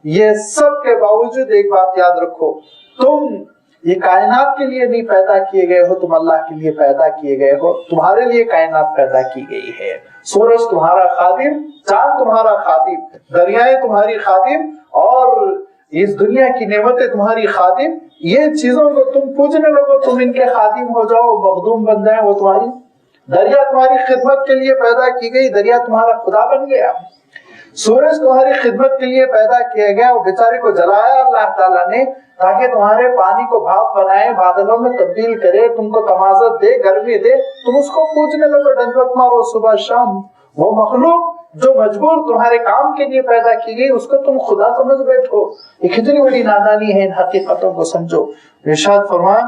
یہ سب کے باوجود ایک بات یاد رکھو، تم یہ کائنات کے لیے نہیں پیدا کیے گئے ہو، تم اللہ کے لیے پیدا کیے گئے ہو، تمہارے لیے کائنات پیدا کی گئی ہے۔ سورج تمہارا خادم، چاند تمہارا خادم، دریائیں تمہاری خادم، اور اس دنیا کی نعمتیں تمہاری خادم۔ یہ چیزوں کو تم پوجنے لگو، تم ان کے خادم ہو جاؤ، مخدوم بن جائیں وہ تمہاری۔ دریا تمہاری خدمت کے لیے پیدا کی گئی، دریا تمہارا خدا بن گیا۔ سورج تمہاری خدمت کے لیے پیدا کیا گیا، اور بیچارے کو جلایا اللہ تعالیٰ نے تاکہ تمہارے پانی کو بھاپ بنائے، بادلوں میں تبدیل کرے، تم کو تمازت دے، گرمی دے، تم اس کو پوجنے لگو، ڈنڈوت مارو صبح شام۔ وہ مخلوق جو مجبور تمہارے کام کے لیے پیدا کی گئی، اس کو تم خدا سمجھ بیٹھو۔ یہ کتنی بڑی نادانی ہے، ان حقیقتوں کو سمجھو۔ ارشاد فرمایا،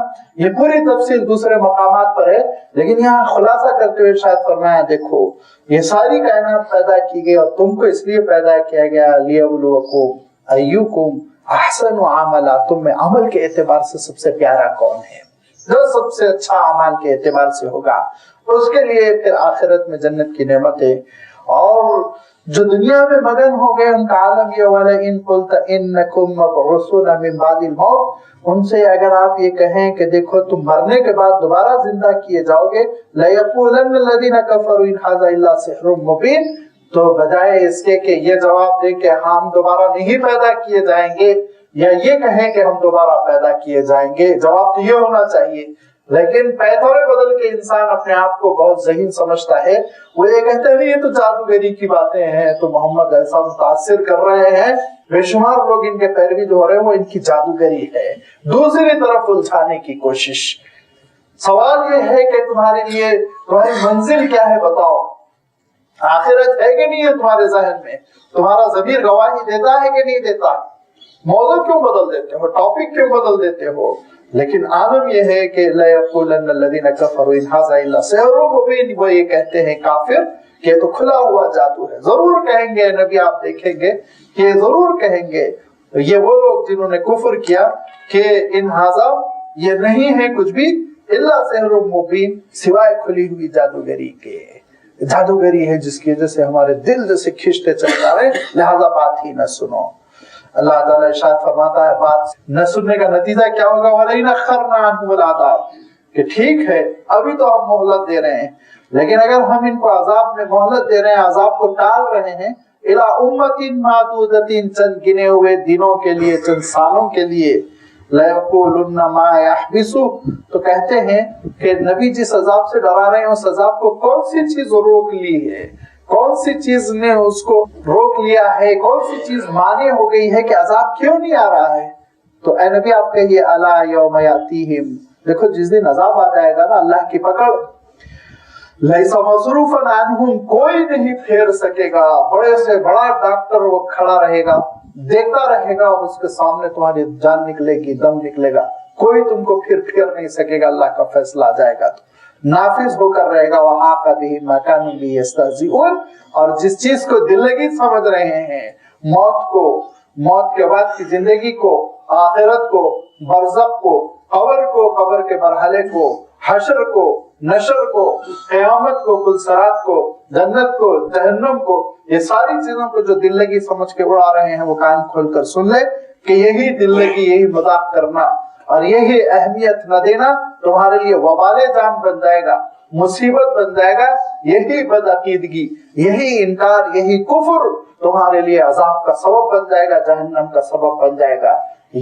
یہ پوری تفصیل دوسرے مقامات پر ہے، لیکن یہاں خلاصہ کرتے ہوئے ارشاد فرمایا، دیکھو یہ ساری کائنات پیدا کی گئی اور تم کو اس لیے پیدا کیا گیا، لیبلوکم ایکم احسن عملا، تم میں عمل کے اعتبار سے سب سے پیارا کون ہے، جو سب سے اچھا عمل کے اعتبار سے ہوگا اس کے لیے پھر آخرت میں جنت کی نعمتیں۔ اور جو دنیا میں مگن ہو گئے ان کا عالم یہ والا، ان قلت انکم مبعوثون من بعد الموت، ان سے اگر آپ یہ کہیں کہ دیکھو تم مرنے کے بعد دوبارہ زندہ کیے جاؤ گے، لَيَقُولَنَّ الَّذِينَ كَفَرُوا إِنْ هَذَا إِلَّا سِحْرٌ مُبِينٌ، تو بجائے اس کے کہ یہ جواب دے کہ ہم دوبارہ نہیں پیدا کیے جائیں گے، یا یہ کہیں کہ ہم دوبارہ پیدا کیے جائیں گے، جواب تو یہ ہونا چاہیے۔ لیکن پیتورے بدل کے انسان اپنے آپ کو بہت ذہین سمجھتا ہے، وہ یہ کہتے ہیں یہ تو جادوگری کی باتیں ہیں، تو محمد ایسا متاثر کر رہے ہیں، بے شمار لوگ ان کے پیروی جو ہو رہے ہیں وہ ان کی جادوگری ہے، دوسری طرف الجھانے کی کوشش۔ سوال یہ ہے کہ تمہارے لیے تمہاری منزل کیا ہے، بتاؤ، آخرت ہے کہ نہیں ہے تمہارے ذہن میں، تمہارا ضمیر گواہی دیتا ہے کہ نہیں دیتا؟ موضوع کیوں بدل دیتے ہو، ٹاپک کیوں بدل دیتے ہو؟ لیکن عالم یہ ہے کہ لَيَقُولَنَّ الَّذِينَ كَفَرُوا إِنْ هَذَا إِلَّا سِحْرٌ مُبِينٌ، وہ یہ کہتے ہیں کافر کہ یہ تو کھلا ہوا جادو ہے۔ ضرور کہیں گے نبی، آپ دیکھیں گے کہ ضرور کہیں گے یہ وہ لوگ جنہوں نے کفر کیا کہ ان ہذا، یہ نہیں ہے کچھ بھی، الا سحر مبین، سوائے کھلی ہوئی جادوگری کے۔ جادوگری ہے جس کی وجہ سے ہمارے دل جیسے کھینچتے چل جا رہے، لہذا بات ہی نہ سنو۔ اللہ تعالیٰ ارشاد فرماتا ہے بات نہ سننے کا نتیجہ کیا ہوگا، وَلَئِنْ أَخَّرْنَا عَنْهُمُ الْعَذَابَ، کہ ٹھیک ہے ابھی تو ہم مہلت دے رہے ہیں، لیکن اگر ہم ان کو عذاب میں مہلت دے رہے ہیں، عذاب کو ٹال رہے ہیں، إِلَىٰ أُمَّةٍ مَعْدُودَةٍ، چند گنے ہوئے دنوں کے لیے، چند سالوں کے لیے، لَيَقُولُنَّ مَا يَحْبِسُ، تو کہتے ہیں کہ نبی جس عذاب سے ڈرا رہے ہیں اس عذاب کو کون سی چیز روک لی ہے، کون سی چیز نے اس کو روک لیا ہے، کون سی چیز مانے ہو گئی ہے کہ عذاب کیوں نہیں آ رہا ہے؟ تو اے نبی آپ کہیے الا یوم یاتیہم، دیکھو جس دن عذاب آ جائے گا نا، اللہ کی پکڑ، لیس مصروفا عنہم، کوئی نہیں پھیر سکے گا، بڑے سے بڑا ڈاکٹر وہ کھڑا رہے گا، دیکھتا رہے گا، اور اس کے سامنے تمہاری جان نکلے گی، دم نکلے گا، کوئی تم کو پھیر نہیں سکے گا، اللہ کا فیصلہ آ جائے گا تو نافذ ہو کر رہے گا۔ وَحَاقَ بِهِم مَا كَانُوا بِهِ يَسْتَهْزِئُونَ، اور جس چیز کو دل لگی سمجھ رہے ہیں، موت کو، موت کے بعد کی زندگی کو، آخرت کو، برزخ کو، قبر کو، قبر کے مرحلے کو، حشر کو، نشر کو، قیامت کو، پلسرات کو، جنت کو، جہنم کو، یہ ساری چیزوں کو جو دل لگی سمجھ کے اڑا رہے ہیں، وہ کان کھول کر سن لے کہ یہی دل لگی، یہی مذاق کرنا اور یہی اہمیت نہ دینا تمہارے لیے وبال جان بن جائے گا، مصیبت بن جائے گا، یہی بدعقیدگی، یہی انکار، یہی کفر تمہارے لیے عذاب کا سبب بن جائے گا، جہنم کا سبب بن جائے گا۔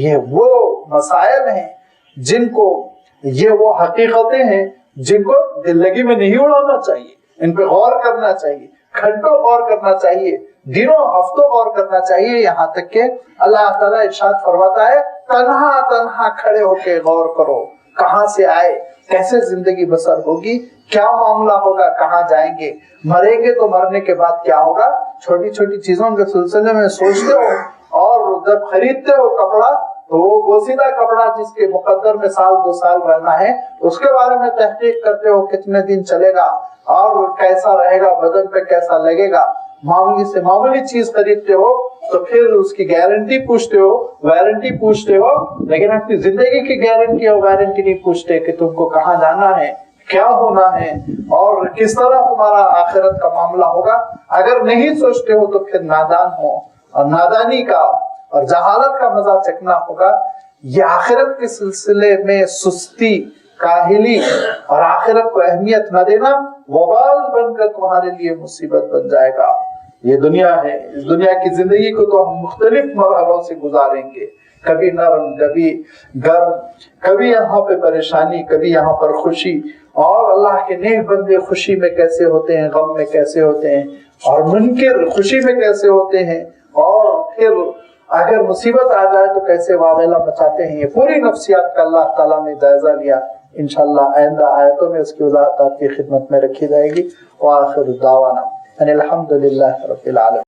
یہ وہ مسائل ہیں جن کو، یہ وہ حقیقتیں ہیں جن کو دل لگی میں نہیں اڑانا چاہیے، ان پہ غور کرنا چاہیے، گھنٹوں غور کرنا چاہیے، دنوں ہفتوں غور کرنا چاہیے، یہاں تک کہ اللہ تعالیٰ ارشاد فرماتا ہے تنہا تنہا کھڑے ہو کے غور کرو، کہاں سے آئے، کیسے زندگی بسر ہوگی، کیا معاملہ ہوگا، کہاں جائیں گے، مریں گے تو مرنے کے بعد کیا ہوگا۔ چھوٹی چھوٹی چیزوں کے سلسلے میں سوچتے ہو، اور جب خریدتے ہو کپڑا تو وہ بوسیدہ کپڑا جس کے مقدر میں سال 2 سال رہنا ہے، اس کے بارے میں تحقیق کرتے ہو کتنے دن چلے گا اور کیسا رہے گا، بدن پہ کیسا لگے گا۔ معمولی سے معمولی چیز خریدتے ہو تو پھر اس کی گارنٹی پوچھتے ہو، وارنٹی پوچھتے ہو، لیکن اپنی زندگی کی گارنٹی اور وارنٹی نہیں پوچھتے کہ تم کو کہاں جانا ہے، کیا ہونا ہے، اور کس طرح تمہارا آخرت کا معاملہ ہوگا۔ اگر نہیں سوچتے ہو تو پھر نادان ہو، اور نادانی کا اور جہالت کا مزہ چکنا ہوگا۔ یہ آخرت کے سلسلے میں سستی، کاہلی اور آخرت کو اہمیت نہ دینا وبال بن کر تمہارے لیے مصیبت بن جائے گا۔ یہ دنیا ہے، اس دنیا کی زندگی کو تو ہم مختلف مرحلوں سے گزاریں گے، کبھی نرم، کبھی گرم، کبھی یہاں پہ پریشانی، کبھی یہاں پر خوشی، اور اللہ کے نیک بندے خوشی میں کیسے ہوتے ہیں، غم میں کیسے ہوتے ہیں، اور منکر خوشی میں کیسے ہوتے ہیں، اور پھر اگر مصیبت آ جائے تو کیسے واویلا مچاتے ہیں۔ یہ پوری نفسیات کا اللہ تعالیٰ نے جائزہ لیا۔ انشاءاللہ آئندہ آیتوں میں اس کی وضاحت آپ کی خدمت میں رکھی جائے گی۔ وآخر دعوانا ان الحمد للہ رب العالمین۔